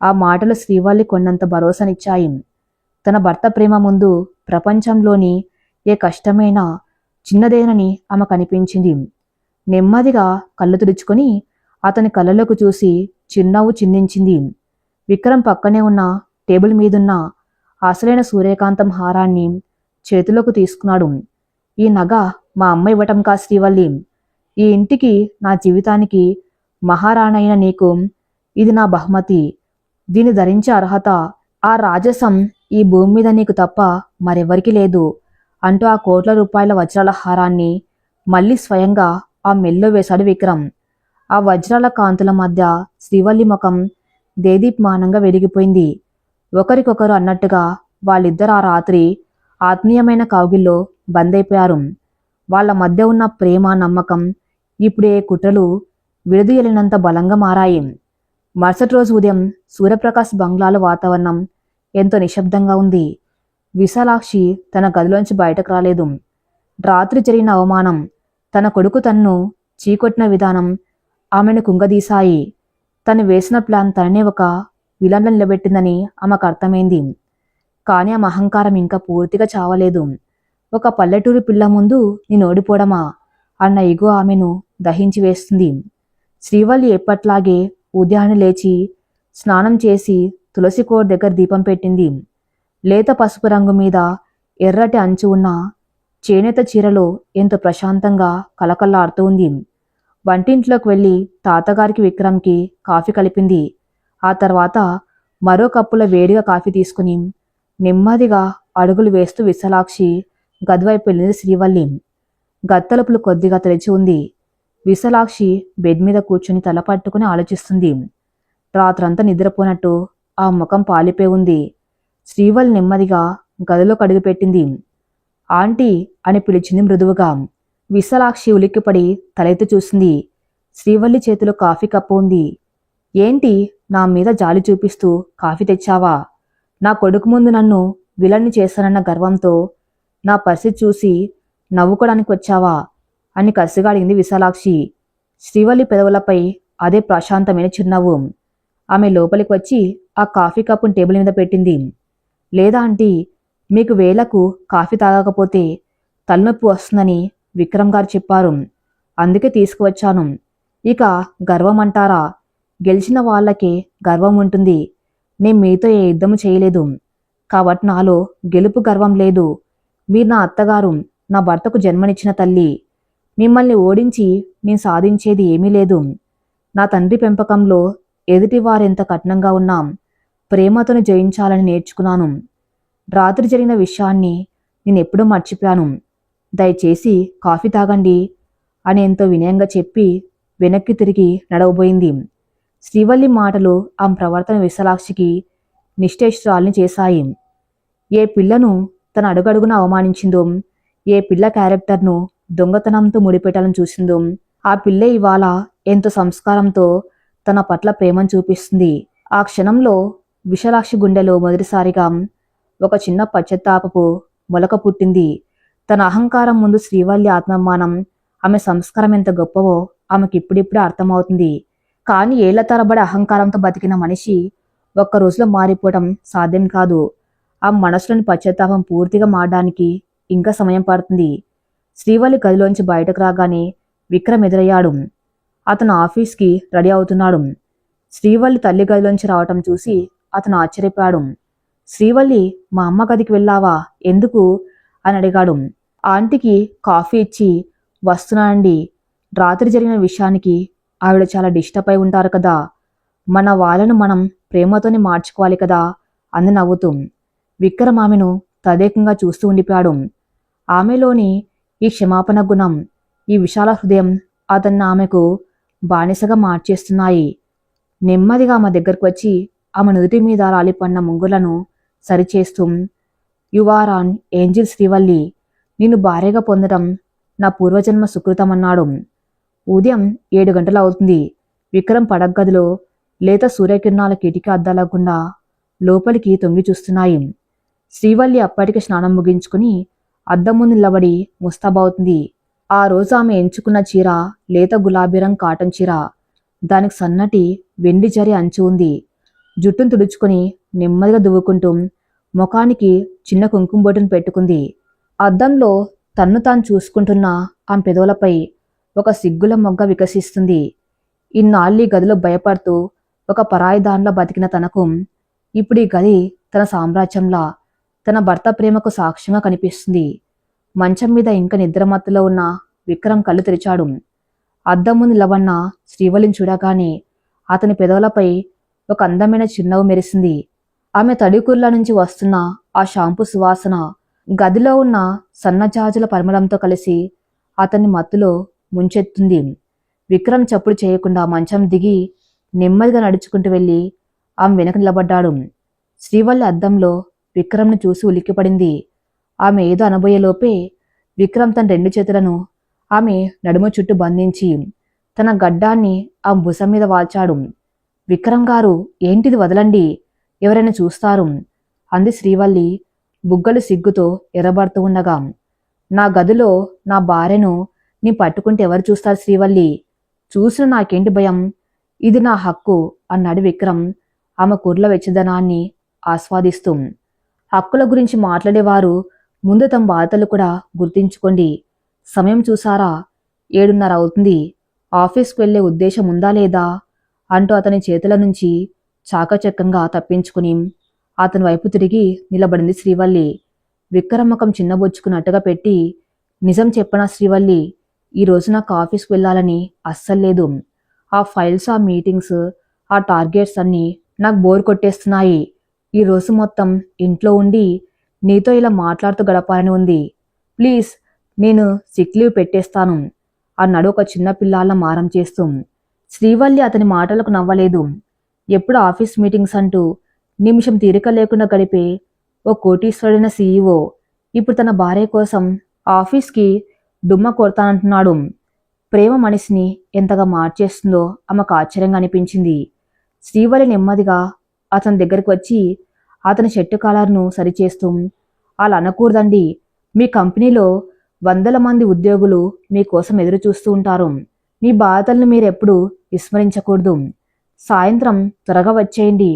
ఆ మాటలు శ్రీవల్లి కొన్నంత భరోసానిచ్చాయి. తన భర్త ప్రేమ ముందు ప్రపంచంలోని ఏ కష్టమైనా చిన్నదేనని ఆమె కనిపించింది. నెమ్మదిగా కళ్ళు తుడుచుకొని అతని కళ్ళలోకి చూసి చిరునవ్వు చిందించింది. విక్రమ్ పక్కనే ఉన్న టేబుల్ మీదున్న అసలైన సూర్యకాంతం హారాన్ని చేతిలోకి తీసుకున్నాడు. ఈ నగ మా అమ్మ ఇవ్వటం కా శ్రీవల్లి. ఈ ఇంటికి, నా జీవితానికి మహారాణి అయిన నీకు ఇది నా బహుమతి. దీన్ని ధరించే అర్హత, ఆ రాజసం ఈ భూమి మీద నీకు తప్ప మరెవరికి లేదు అంటూ ఆ కోట్ల రూపాయల వజ్రాల హారాన్ని మళ్ళీ స్వయంగా ఆ మెల్లో వేశాడు విక్రమ్. ఆ వజ్రాల కాంతుల మధ్య శ్రీవల్లి ముఖం దేదీప్మానంగా వెలిగిపోయింది. ఒకరికొకరు అన్నట్టుగా వాళ్ళిద్దరు ఆ రాత్రి ఆత్మీయమైన కౌగిల్లో బందైపోయారు. వాళ్ళ మధ్య ఉన్న ప్రేమ, నమ్మకం ఇప్పుడు ఏ కుట్రలు విడదీయలేనంత బలంగా మారాయి. మరుసటి రోజు ఉదయం సూర్యప్రకాశ్ బంగ్లాలో వాతావరణం ఎంతో నిశ్శబ్దంగా ఉంది. విశాలాక్షి తన గదిలోంచి బయటకు రాలేదు. రాత్రి జరిగిన అవమానం, తన కొడుకు తన్ను చీకొట్టిన విధానం ఆమెను కుంగదీశాయి. తను వేసిన ప్లాన్ తననే ఒక విలన్లో నిలబెట్టిందని ఆమెకు అర్థమైంది. కానీ ఆమె అహంకారం ఇంకా పూర్తిగా చావలేదు. ఒక పల్లెటూరు పిల్ల ముందు నేను ఓడిపోవడమా అన్న ఇగో ఆమెను దహించి వేస్తుంది. శ్రీవల్లి ఎప్పట్లాగే ఉదయాన్నే లేచి స్నానం చేసి తులసి కోట దగ్గర దీపం పెట్టింది. లేత పసుపు రంగు మీద ఎర్రటి అంచు ఉన్న చేనేత చీరలో ఎంతో ప్రశాంతంగా కలకల్లాడుతూ ఉంది. వంటింట్లోకి వెళ్ళి తాతగారికి, విక్రమ్కి కాఫీ కలిపింది. ఆ తర్వాత మరో కప్పులో వేడిగా కాఫీ తీసుకుని నెమ్మదిగా అడుగులు వేస్తూ విశాలాక్షి గదివైపు వెళ్ళింది శ్రీవల్లి. గత్తలుపులు కొద్దిగా తెరిచి ఉంది. విశాలాక్షి బెడ్ మీద కూర్చుని తల పట్టుకుని ఆలోచిస్తుంది. రాత్రంతా నిద్రపోనట్టు ఆ ముఖం పాలిపోయి ఉంది. శ్రీవల్లి నెమ్మదిగా గదిలోకి అడుగుపెట్టింది. ఆంటీ అని పిలిచింది మృదువుగా. విశాలాక్షి ఉలిక్కిపడి తలెత్తి చూసింది. శ్రీవల్లి చేతిలో కాఫీ కప్పు ఉంది. ఏంటి నా మీద జాలి చూపిస్తూ కాఫీ తెచ్చావా? నా కొడుకు ముందు నన్ను విలన్ని చేస్తానన్న గర్వంతో నా పరిస్థితి చూసి నవ్వుకోడానికి వచ్చావా అని కసిగా అడిగింది విశాలాక్షి. శ్రీవల్లి పెదవులపై అదే ప్రశాంతమైన చిరునవ్వు. ఆమె లోపలికి వచ్చి ఆ కాఫీ కప్పును టేబుల్ మీద పెట్టింది. లేదా ఆంటీ, మీకు వేళకు కాఫీ తాగకపోతే తలనొప్పి వస్తుందని విక్రమ్ గారు చెప్పారు. అందుకే తీసుకువచ్చాను. ఇక గర్వం అంటారా? గెలిచిన వాళ్ళకే గర్వం ఉంటుంది. నేను మీతో ఏ యుద్ధము చేయలేదు కాబట్టి నాలో గెలుపు గర్వం లేదు. మీరు నా అత్తగారు, నా భర్తకు జన్మనిచ్చిన తల్లి. మిమ్మల్ని ఓడించి నేను సాధించేది ఏమీ లేదు. నా తండ్రి పెంపకంలో ఎదుటివారెంత కఠినంగా ఉన్నా ప్రేమతోని జయించాలని నేర్చుకున్నాను. రాత్రి జరిగిన విషయాన్ని నేనెప్పుడూ మర్చిపోయాను. దయచేసి కాఫీ తాగండి అని ఎంతో వినయంగా చెప్పి వెనక్కి తిరిగి నడవబోయింది. శ్రీవల్లి మాటలు ఆమె ప్రవర్తన విశాలాక్షికి నిశ్చేష్టురాల్ని చేశాయి. ఏ పిల్లను తన అడుగడుగున అవమానించిందో, ఏ పిల్ల క్యారెక్టర్ను దొంగతనంతో ముడిపెట్టాలని చూసిందో, ఆ పిల్లే ఇవాళ ఎంతో సంస్కారంతో తన పట్ల ప్రేమను చూపిస్తుంది. ఆ క్షణంలో విశాలాక్షి గుండెలో మొదటిసారిగా ఒక చిన్న పశ్చాత్తాపపు మొలక పుట్టింది. తన అహంకారం ముందు శ్రీవల్లి ఆత్మాభిమానం, ఆమె సంస్కారం ఎంత గొప్పవో ఆమెకిప్పుడిప్పుడే అర్థమవుతుంది. కానీ ఏళ్ల తరబడి అహంకారంతో బతికిన మనిషి ఒక్క రోజులో మారిపోవడం సాధ్యం కాదు. ఆ మనసులోని పశ్చాత్తాపం పూర్తిగా మారడానికి ఇంకా సమయం పడుతుంది. శ్రీవల్లి గదిలోంచి బయటకు రాగానే విక్రమ్ ఎదురయ్యాడు. అతను ఆఫీస్కి రెడీ అవుతున్నాడు. శ్రీవల్లి తల్లి గదిలోంచి రావటం చూసి అతను ఆశ్చర్యపోయాడు. శ్రీవల్లి, మా అమ్మ గదికి వెళ్ళావా? ఎందుకు అని అడిగాడు. ఆంటీకి కాఫీ ఇచ్చి వస్తున్నానండి. రాత్రి జరిగిన విషయానికి ఆవిడ చాలా డిస్టర్బ్ అయి ఉంటారు కదా. మన వాళ్ళను మనం ప్రేమతోనే మార్చుకోవాలి కదా అంది నవ్వుతూ. విక్రమ్ ఆమెను తదేకంగా చూస్తూ ఉండిపోయాడు. ఆమెలోని ఈ క్షమాపణ గుణం, ఈ విశాల హృదయం అతన్ని ఆమెకు బానిసగా మార్చేస్తున్నాయి. నెమ్మదిగా ఆమె దగ్గరకు వచ్చి ఆమె నుదుటి మీద రాలిపడిన ముంగులను సరిచేస్తూ, you are an angel Srivalli, నిన్ను భార్యగా పొందడం నా పూర్వజన్మ సుకృతమన్నాడు. ఉదయం 7 గంటలు అవుతుంది. విక్రమ్ పడగ్గదిలో లేత సూర్యకిరణాల కిటికీ అద్దాల గుండా లోపలికి తొంగి చూస్తున్నాయి. శ్రీవల్లి అప్పటికి స్నానం ముగించుకుని అద్దం ముందు నిలబడి ముస్తాబవుతుంది. ఆ రోజు ఆమె ఎంచుకున్న చీర లేత గులాబీ రంగు కాటన్ చీర. దానికి సన్నటి వెండి జరి అంచు ఉంది. జుట్టును తుడుచుకుని నెమ్మదిగా దువ్వుకుంటూ ముఖానికి చిన్న కుంకుమ బొట్టును పెట్టుకుంది. అద్దంలో తన్ను తాను చూసుకుంటున్న ఆమె పెదవులపై ఒక సిగ్గుల మొగ్గ వికసిస్తుంది. ఇన్నాళ్ళీ గదిలో భయపడుతూ ఒక పరాయి దానిలో బతికిన తనకు ఇప్పుడు ఈ గది తన సామ్రాజ్యంలా, తన భర్త ప్రేమకు సాక్ష్యంగా కనిపిస్తుంది. మంచం మీద ఇంకా నిద్రమత్తులో ఉన్న విక్రమ్ కళ్ళు తెరిచాడు. అద్దం ముందు నిలబడిన శ్రీవల్లిని చూడగానే అతని పెదవులపై ఒక అందమైన చిరునవ్వు మెరిసింది. ఆమె తడికుర్ల నుంచి వస్తున్న ఆ షాంపూ సువాసన గదిలో ఉన్న సన్నజాజుల పరిమళంతో కలిసి అతన్ని మత్తులో ముంచెత్తుంది. విక్రమ్ చప్పుడు చేయకుండా మంచం దిగి నెమ్మదిగా నడుచుకుంటూ వెళ్ళి ఆమె వెనక నిలబడ్డాడు. శ్రీవల్లి అద్దంలో విక్రమ్ను చూసి ఉలిక్కిపడింది. ఆమె ఏదో అనబోయేలోపే విక్రమ్ తన 2 చేతులను ఆమె నడుము చుట్టూ బంధించి తన గడ్డాన్ని ఆమె భుజం మీద వాల్చాడు. విక్రమ్ గారు, ఏంటిది, వదలండి, ఎవరైనా చూస్తారు అంది శ్రీవల్లి బుగ్గలు సిగ్గుతో ఎర్రబడుతూ ఉండగా. నా గదిలో నా భార్యను నీ పట్టుకుంటే ఎవరు చూస్తారు శ్రీవల్లి? చూసిన నాకేంటి భయం, ఇది నా హక్కు అన్నాడు విక్రమ్ ఆమె కుర్ల వెచ్చదనాన్ని ఆస్వాదిస్తూ. హక్కుల గురించి మాట్లాడేవారు ముందు తమ బాధలు కూడా గుర్తించుకోండి. సమయం చూసారా, 7:30 అవుతుంది. ఆఫీస్కు వెళ్లే ఉద్దేశం ఉందా లేదా అంటూ అతని చేతుల నుంచి చాకచక్యంగా తప్పించుకుని అతని వైపు తిరిగి నిలబడింది శ్రీవల్లి. విక్రమ్ ముఖం చిన్నబొచ్చుకున్నట్టుగా పెట్టి, నిజం చెప్పనా శ్రీవల్లి, ఈరోజు నాకు ఆఫీస్కు వెళ్ళాలని అస్సలు లేదు. ఆ ఫైల్స్, ఆ మీటింగ్స్, ఆ టార్గెట్స్ అన్నీ నాకు బోర్ కొట్టేస్తున్నాయి. ఈ రోజు మొత్తం ఇంట్లో ఉండి నీతో ఇలా మాట్లాడుతూ గడపాలని ఉంది. ప్లీజ్, నేను సిక్ లీవ్ పెట్టేస్తాను అన్నాడు ఒక చిన్న పిల్లాళ్ళ మారం చేస్తూ. శ్రీవల్లి అతని మాటలకు నవ్వలేదు. ఎప్పుడు ఆఫీస్ మీటింగ్స్ అంటూ నిమిషం తీరిక లేకుండా గడిపే ఓ కోటీశ్వరుడైన సీఈఓ ఇప్పుడు తన భార్య కోసం ఆఫీస్కి డుమ్మ కొడతానంటున్నాడు. ప్రేమ మనిషిని ఎంతగా మార్చేస్తుందో ఆమెకు ఆశ్చర్యంగా అనిపించింది. శ్రీవల్లి నెమ్మదిగా అతని దగ్గరికి వచ్చి అతని షర్టు కాలర్ను సరిచేస్తూ, అలా అనకూడదండి. మీ కంపెనీలో 100 మంది ఉద్యోగులు మీకోసం ఎదురు చూస్తూ ఉంటారు. మీ బాధలను మీరెప్పుడు విస్మరించకూడదు. సాయంత్రం త్వరగా వచ్చేయండి.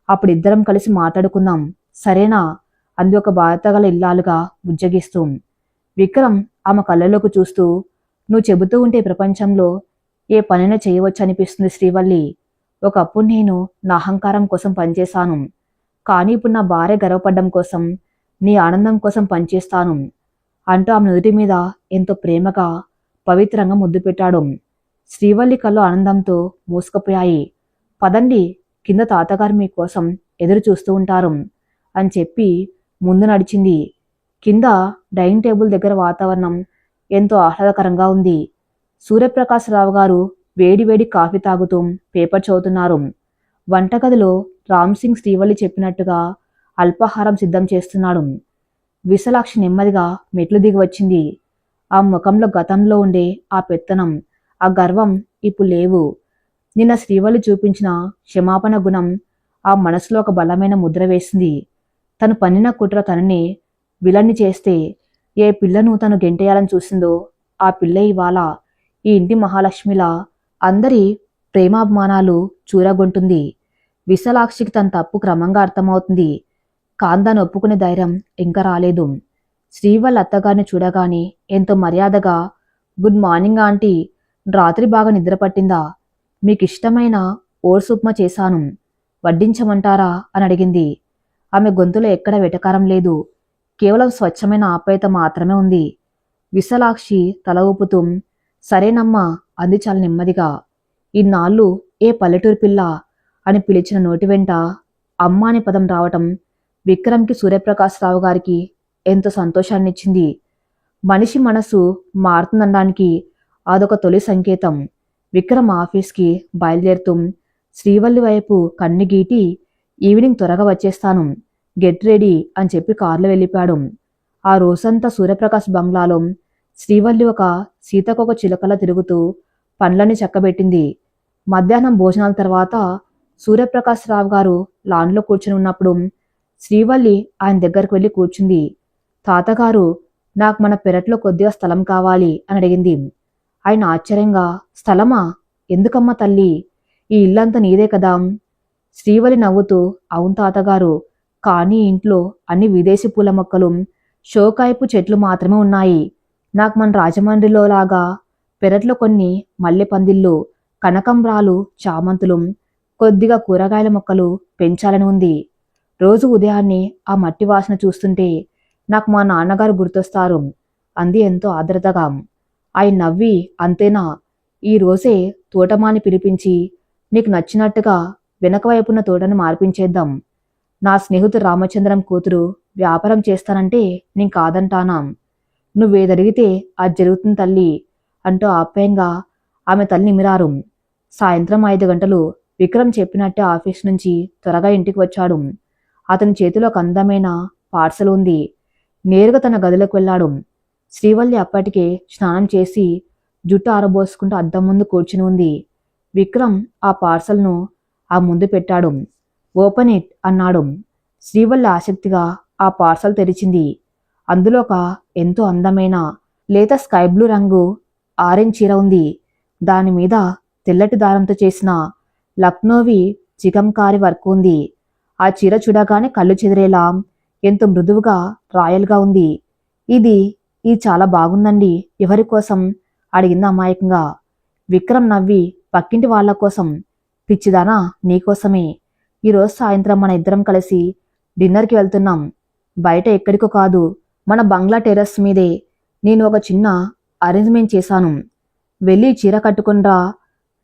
అప్పుడు ఇద్దరం కలిసి మాట్లాడుకుందాం, సరేనా? అంది ఒక బాధగల ఇల్లాలుగా బుజ్జగిస్తూ. విక్రమ్ ఆమె కళ్ళలోకి చూస్తూ, నువ్వు చెబుతూ ఉంటే ప్రపంచంలో ఏ పనైనా చేయవచ్చు అనిపిస్తుంది శ్రీవల్లి. ఒకప్పుడు నేను నా అహంకారం కోసం పనిచేశాను. కానీ ఇప్పుడు నా భార్య గర్వపడ్డం కోసం, నీ ఆనందం కోసం పనిచేస్తాను అంటూ ఆమె నుదుటి మీద ఎంతో ప్రేమగా పవిత్రంగా ముద్దు పెట్టాడు. శ్రీవల్లి కళ్ళు ఆనందంతో మూసుకుపోయాయి. పదండి, కింద తాతగారు మీకోసం ఎదురు చూస్తూ ఉంటారు అని చెప్పి ముందు నడిచింది. కింద డైనింగ్ టేబుల్ దగ్గర వాతావరణం ఎంతో ఆహ్లాదకరంగా ఉంది. సూర్యప్రకాశరావు గారు వేడి వేడి కాఫీ తాగుతూ పేపర్ చదువుతున్నారు. వంటగదిలో రామ్సింగ్ శ్రీవల్లి చెప్పినట్టుగా అల్పాహారం సిద్ధం చేస్తున్నాడు. విశాలాక్షి నెమ్మదిగా మెట్లు దిగి వచ్చింది. ఆ ముఖంలో గతంలో ఉండే ఆ పెత్తనం, ఆ గర్వం ఇప్పుడు లేవు. నిన్న శ్రీవల్లి చూపించిన క్షమాపణ గుణం ఆ మనసులో ఒక బలమైన ముద్ర వేసింది. తను పన్నిన కుట్ర తనని విలన్ని చేస్తే ఏ పిల్లను తను గెంటేయాలని చూసిందో ఆ పిల్ల ఇవాళ ఈ ఇంటి మహాలక్ష్మిలా అందరి ప్రేమాభిమానాలు చూరగొంటుంది. విశాలాక్షికి తన తప్పు క్రమంగా అర్థమవుతుంది. కాందాన్ని ఒప్పుకునే ధైర్యం ఇంకా రాలేదు. శ్రీవల్లి అత్తగారిని చూడగానే ఎంతో మర్యాదగా, గుడ్ మార్నింగ్ ఆంటీ, రాత్రి బాగా నిద్ర పట్టిందా? మీకు ఇష్టమైన ఓట్స్ ఉప్మా చేశాను, వడ్డించమంటారా అని అడిగింది. ఆమె గొంతులో ఎక్కడ వెటకారం లేదు, కేవలం స్వచ్ఛమైన ఆప్యాయత మాత్రమే ఉంది. విశాలాక్షి తల ఊపుతూ, సరేనమ్మా అంది చాలా నెమ్మదిగా. ఇన్నాళ్ళు ఏ పల్లెటూరు పిల్ల అని పిలిచిన నోటి వెంట అమ్మ అనే పదం రావటం విక్రమ్కి సూర్యప్రకాశరావు గారికి ఎంతో సంతోషాన్నిచ్చింది. మనిషి మనసు మారుతుందనడానికి అదొక తొలి సంకేతం. విక్రమ్ ఆఫీస్కి బయలుదేరుతూ శ్రీవల్లి వైపు కన్ను గీటి, ఈవినింగ్ త్వరగా వచ్చేస్తాను, గెట్ రెడీ అని చెప్పి కారులో వెళ్ళిపోయాడు. ఆ రోజంతా సూర్యప్రకాశ్ బంగ్లాలో శ్రీవల్లి ఒక సీతకొక చిలకలా తిరుగుతూ పనులన్నీ చక్కబెట్టింది. మధ్యాహ్నం భోజనాల తర్వాత సూర్యప్రకాశరావు గారు లాన్లో కూర్చుని ఉన్నప్పుడు శ్రీవల్లి ఆయన దగ్గరకు వెళ్ళి కూర్చుంది. తాతగారు, నాకు మన పెరట్లో కొద్దిగా స్థలం కావాలి అని అడిగింది. ఆయన ఆశ్చర్యంగా, స్థలమా? ఎందుకమ్మా తల్లి, ఈ ఇల్లంతా నీదే కదా. శ్రీవల్లి నవ్వుతూ, అవును తాతగారు, కానీ ఇంట్లో అన్ని విదేశీ పూల మొక్కలు, షోకాయపు చెట్లు మాత్రమే ఉన్నాయి. నాకు మన రాజమండ్రిలో లాగా పెరట్లో కొన్ని మల్లె పందిళ్ళు, కనకంబ్రాలు, చామంతులు, కొద్దిగా కూరగాయల మొక్కలు పెంచాలని ఉంది. రోజు ఉదయాన్నే ఆ మట్టి వాసన చూస్తుంటే నాకు మా నాన్నగారు గుర్తొస్తారు అంది ఎంతో ఆదరతగా. ఆయన నవ్వి, అంతేనా, ఈ రోజే తోటమాని పిలిపించి నీకు నచ్చినట్టుగా వెనక వైపున్న తోటను మార్పించేద్దాం. నా స్నేహితుడు రామచంద్రం కూతురు వ్యాపారం చేస్తానంటే నేను కాదంటానా? నువ్వేదడిగితే అది జరుగుతుంది తల్లి అంటూ ఆప్యాయంగా ఆమె తల్లి నిమిరారు. సాయంత్రం 5 గంటలు విక్రమ్ చెప్పినట్టే ఆఫీస్ నుంచి త్వరగా ఇంటికి వచ్చాడు. అతని చేతిలో ఒక అందమైన పార్సల్ ఉంది. నేరుగా తన గదిలోకి వెళ్ళాడు. శ్రీవల్లి అప్పటికే స్నానం చేసి జుట్టు ఆరబోసుకుంటూ అద్దం ముందు కూర్చుని ఉంది. విక్రమ్ ఆ పార్సల్ను ఆ ముందు పెట్టాడు. ఓపెన్ ఇట్ అన్నాడు. శ్రీవల్లి ఆసక్తిగా ఆ పార్సల్ తెరిచింది. అందులో ఒక ఎంతో అందమైన లేత స్కై బ్లూ రంగు ఆరెంజ్ చీర ఉంది. దాని మీద తెల్లటి దారంతో చేసిన లక్నోవి చికంకారి వర్క్ ఉంది. ఆ చీర చూడగానే కళ్ళు చెదిరేలా ఎంతో మృదువుగా రాయల్గా ఉంది. ఇది చాలా బాగుందండి, ఎవరి కోసం అడిగింది అమాయకంగా. విక్రమ్ నవ్వి, పక్కింటి వాళ్ల కోసం. పిచ్చిదానా, నీకోసమే. ఈరోజు సాయంత్రం మన ఇద్దరం కలిసి డిన్నర్కి వెళ్తున్నాం. బయట ఎక్కడికో కాదు, మన బంగ్లా టెర్రస్ మీదే. నేను ఒక చిన్న అరేంజ్మెంట్ చేశాను. వెళ్ళి చీర కట్టుకునిరా,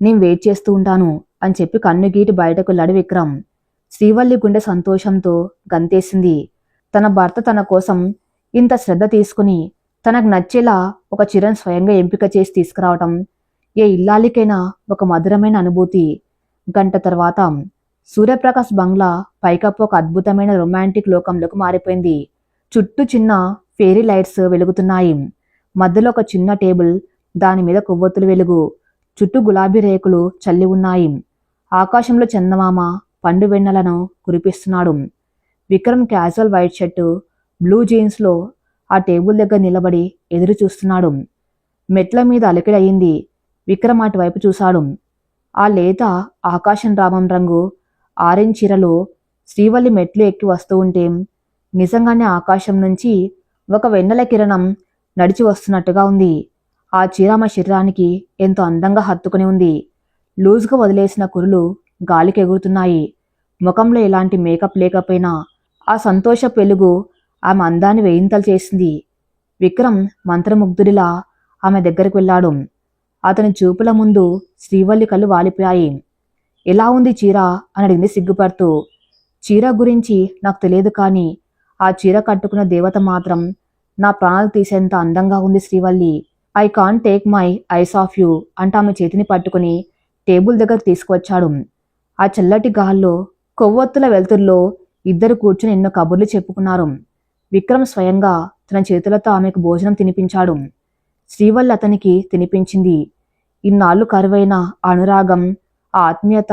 నేను వెయిట్ చేస్తూ ఉంటాను అని చెప్పి కన్ను గీటి బయటకు వెళ్ళాడు విక్రమ్. శ్రీవల్లి గుండె సంతోషంతో గంతేసింది. తన భర్త తన కోసం ఇంత శ్రద్ధ తీసుకుని తనకు నచ్చేలా ఒక చీరను స్వయంగా ఎంపిక చేసి తీసుకురావటం ఏ ఇల్లాలికైనా ఒక మధురమైన అనుభూతి. గంట తర్వాత సూర్యప్రకాష్ బంగ్లా పైకప్పు ఒక అద్భుతమైన రొమాంటిక్ లోకంలోకి మారిపోయింది. చుట్టూ చిన్న ఫేరీ లైట్స్ వెలుగుతున్నాయి. మధ్యలో ఒక చిన్న టేబుల్, దాని మీద కొవ్వొత్తులు వెలుగు. చుట్టూ గులాబీ రేకులు చల్లి ఉన్నాయి. ఆకాశంలో చందమామ పండు వెన్నెలను కురిపిస్తున్నాడు. Vikram casual white shirt, blue జీన్స్లో ఆ టేబుల్ దగ్గర నిలబడి ఎదురు చూస్తున్నాడు. మెట్ల మీద అలికిడయింది. విక్రమ్ అటువైపు చూశాడు. ఆ లేత ఆకాశం రామం రంగు ఆరెంజ్ చీరలో శ్రీవల్లి మెట్లు ఎక్కి వస్తూ ఉంటే నిజంగానే ఆకాశం నుంచి ఒక వెన్నెల కిరణం నడిచి వస్తున్నట్టుగా ఉంది. ఆ చీర ఆమె శరీరానికి ఎంతో అందంగా హత్తుకుని ఉంది. లూజ్గా వదిలేసిన కురులు గాలికి ఎగురుతున్నాయి. ముఖంలో ఎలాంటి మేకప్ లేకపోయినా ఆ సంతోష వెలుగు ఆమె అందాన్ని వేయింతలు చేసింది. విక్రమ్ మంత్రముగ్ధుడిలా ఆమె దగ్గరికి వెళ్ళాడు. అతని చూపుల ముందు శ్రీవల్లి కళ్ళు వాలిపోయాయి. ఎలా ఉంది చీర అని అడిగింది సిగ్గుపడుతూ. చీర గురించి నాకు తెలియదు, కానీ ఆ చీర కట్టుకున్న దేవత మాత్రం నా ప్రాణాలు తీసేంత అందంగా ఉంది Srivalli. I can't take my eyes of you అంటూ ఆమె చేతిని పట్టుకుని టేబుల్ దగ్గర తీసుకువచ్చాడు. ఆ చల్లటి గాల్లో కొవ్వొత్తుల వెలుతుల్లో ఇద్దరు కూర్చుని ఎన్నో కబుర్లు చెప్పుకున్నారు. విక్రమ్ స్వయంగా తన చేతులతో ఆమెకు భోజనం తినిపించాడు. శ్రీవల్లి అతనికి తినిపించింది. ఇన్నాళ్లు కరువైన అనురాగం, ఆ ఆత్మీయత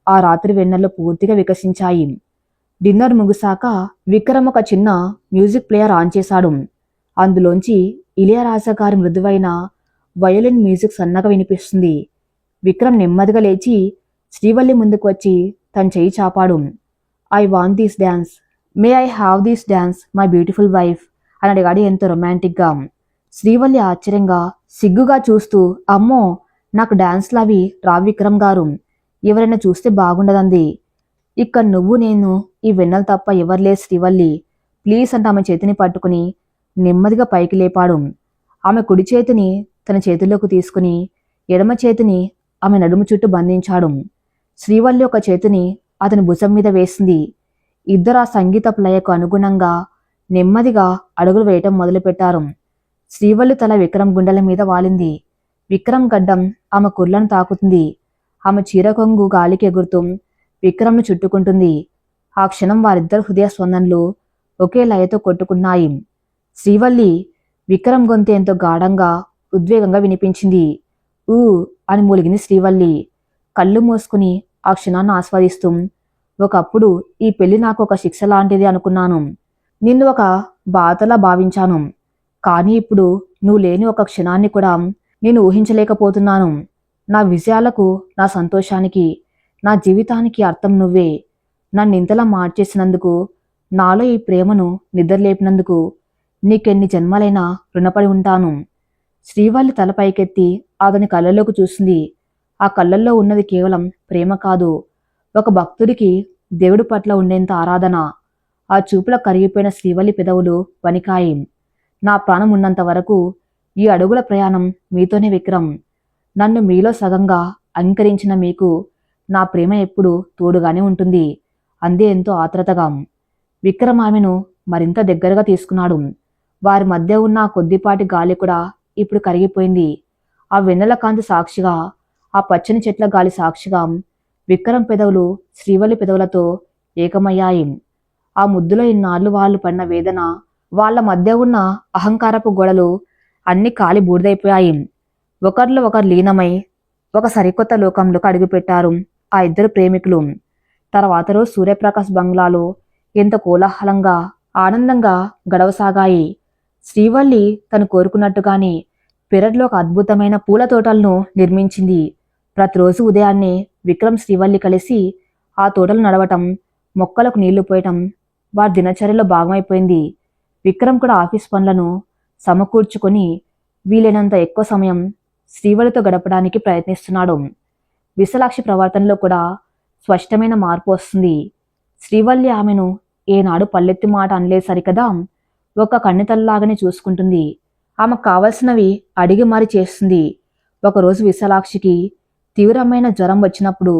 ఆ రాత్రి వెన్నెల్లో పూర్తిగా వికసించాయి. డిన్నర్ ముగిశాక విక్రమ్ ఒక చిన్న మ్యూజిక్ ప్లేయర్ ఆన్ చేశాడు. అందులోంచి ఇళయరాజా గారి మృదువైన వయోలిన్ మ్యూజిక్ సన్నగా వినిపిస్తుంది. విక్రమ్ నెమ్మదిగా లేచి శ్రీవల్లి ముందుకు వచ్చి తన చెయ్యి చాపాడు. I want this dance, may I have this dance my beautiful wife అని అడిగాడు ఎంతో రొమాంటిక్గా. శ్రీవల్లి ఆశ్చర్యంగా సిగ్గుగా చూస్తూ, అమ్మో నాకు డాన్స్లు అవి రా విక్రమ్ గారు, ఎవరైనా చూస్తే బాగుండదంది. ఇక్కడ నువ్వు నేను ఈ వెన్నెల తప్ప ఎవరు శ్రీవల్లి, ప్లీజ్ అంటే ఆమె చేతిని పట్టుకుని నెమ్మదిగా పైకి లేపాడు. ఆమె కుడి చేతిని తన చేతిలోకి తీసుకుని ఎడమ చేతిని ఆమె నడుము చుట్టూ బంధించాడు. శ్రీవల్లి ఒక చేతిని అతని భుజం మీద వేసింది. ఇద్దరు ఆ సంగీతపు లయకు అనుగుణంగా నెమ్మదిగా అడుగులు వేయటం మొదలుపెట్టారు. శ్రీవల్లి తల విక్రమ్ గుండెల మీద వాలింది. విక్రమ్ గడ్డం ఆమె కుర్లను తాకుతుంది. ఆమె చీర కొంగు గాలికి ఎగురుతూ విక్రమ్ను చుట్టుకుంటుంది. ఆ క్షణం వారిద్దరు హృదయ స్పందనలు ఒకే లయతో కొట్టుకున్నాయి. శ్రీవల్లి విక్రమ్ గొంతు ఎంతో గాఢంగా ఉద్వేగంగా వినిపించింది. ఊ అని మూలిగింది శ్రీవల్లి. కళ్ళు మూసుకుని ఆ క్షణాన్ని ఆస్వాదిస్తూ, ఒకప్పుడు ఈ పెళ్లి నాకు ఒక శిక్ష లాంటిది అనుకున్నాను. నిన్ను ఒక బాధలా భావించాను. కానీ ఇప్పుడు నువ్వు లేని ఒక క్షణాన్ని కూడా నేను ఊహించలేకపోతున్నాను. నా విజయాలకు, నా సంతోషానికి, నా జీవితానికి అర్థం నువ్వే. నన్ను ఇంతలా మార్చేసినందుకు, నాలో ఈ ప్రేమను నిద్రలేపినందుకు నీకెన్ని జన్మలైనా రుణపడి ఉంటాను. శ్రీవల్లి తల పైకెత్తి అతని కళ్ళల్లోకి చూసింది. ఆ కళ్ళల్లో ఉన్నది కేవలం ప్రేమ కాదు, ఒక భక్తుడికి దేవుడి పట్ల ఉండేంత ఆరాధన. ఆ చూపుల కరిగిపోయిన శ్రీవల్లి పెదవులు వణికాయి. నా ప్రాణం ఉన్నంత వరకు ఈ అడుగుల ప్రయాణం మీతోనే విక్రమ్. నన్ను మీలో సగంగా అంగీకరించిన మీకు నా ప్రేమ ఎప్పుడూ తోడుగానే ఉంటుంది అందే ఎంతో ఆత్రతగా. విక్రమ్ ఆమెను మరింత దగ్గరగా తీసుకున్నాడు. వారి మధ్య ఉన్న ఆ కొద్దిపాటి గాలి కూడా ఇప్పుడు కరిగిపోయింది. ఆ వెన్నెల కాంతి సాక్షిగా, ఆ పచ్చని చెట్ల గాలి సాక్షిగా విక్రమ్ పెదవులు శ్రీవల్లి పెదవులతో ఏకమయ్యాయి. ఆ ముద్దులో ఇన్నాళ్ళు వాళ్ళు పడిన వేదన, వాళ్ళ మధ్య ఉన్న అహంకారపు గొడవలు అన్ని కాలి బూడిదైపోయాయి. ఒకరిలో ఒకరు లీనమై ఒక సరికొత్త లోకంలోకి అడుగుపెట్టారు ఆ ఇద్దరు ప్రేమికులు. తర్వాత రోజు సూర్యప్రకాష్ బంగ్లాలో ఎంత కోలాహలంగా, ఆనందంగా గడవసాగాయి. శ్రీవల్లి తను కోరుకున్నట్టుగానే పెరట్లో ఒక అద్భుతమైన పూల తోటలను నిర్మించింది. ప్రతిరోజు ఉదయాన్నే విక్రమ్ శ్రీవల్లి కలిసి ఆ తోటలు నడవటం, మొక్కలకు నీళ్లు పోయటం వారి దినచర్యలో భాగమైపోయింది. విక్రమ్ కూడా ఆఫీస్ పనులను సమకూర్చుకొని వీలైనంత ఎక్కువ సమయం శ్రీవల్లితో గడపడానికి ప్రయత్నిస్తున్నాడు. విశాలాక్షి ప్రవర్తనలో కూడా స్పష్టమైన మార్పు వస్తుంది. శ్రీవల్లి ఆమెను ఏనాడు పల్లెత్తి మాట అనలేదు సరికదా, ఒక కన్నెతల్లాగానే చూసుకుంటుంది. ఆమెకు కావలసినవి అడిగి మారి చేస్తుంది. ఒకరోజు విశాలాక్షికి తీవ్రమైన జ్వరం వచ్చినప్పుడు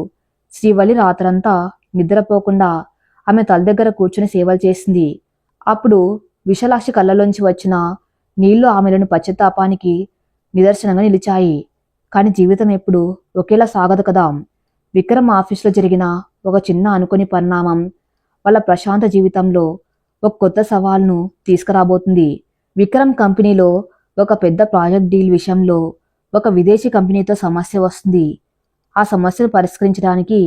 శ్రీవల్లి రాత్రంతా నిద్రపోకుండా ఆమె తల దగ్గర కూర్చుని సేవలు చేసింది. అప్పుడు విశాలాక్షి కళ్ళలోంచి వచ్చిన నీళ్లు ఆమెలోని పశ్చాత్తాపానికి నిదర్శనంగా నిలిచాయి. కాని జీవితం ఎప్పుడు ఒకేలా సాగదు కదా. విక్రమ్ ఆఫీసులో జరిగిన ఒక చిన్న అనుకోని పరిణామం వాళ్ళ ప్రశాంత జీవితంలో ఒక కొత్త సవాల్ను తీసుకురాబోతుంది. విక్రమ్ కంపెనీలో ఒక పెద్ద ప్రాజెక్ట్ డీల్ విషయంలో ఒక విదేశీ కంపెనీతో సమస్య వస్తుంది. ఆ సమస్యను పరిష్కరించడానికి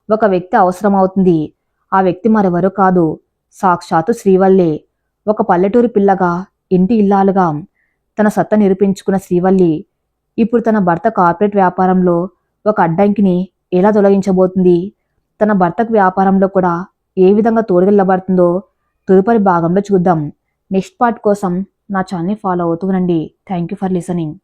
ఒక వ్యక్తి అవసరం అవుతుంది. ఆ వ్యక్తి మరెవరో కాదు, సాక్షాత్తు శ్రీవల్లే. ఒక పల్లెటూరి పిల్లగా, ఇంటి ఇల్లాలుగా తన సత్తా నిరూపించుకున్న శ్రీవల్లి ఇప్పుడు తన భర్త కార్పొరేట్ వ్యాపారంలో ఒక అడ్డంకిని ఎలా తొలగించబోతుంది? తన భర్తకు వ్యాపారంలో కూడా ఏ విధంగా తోడుగెళ్ళబడుతుందో తదుపరి భాగంలో చూద్దాం. నెక్స్ట్ పార్ట్ కోసం నా ఛానల్ని ఫాలో అవుతూ ఉండండి. Thank you for listening.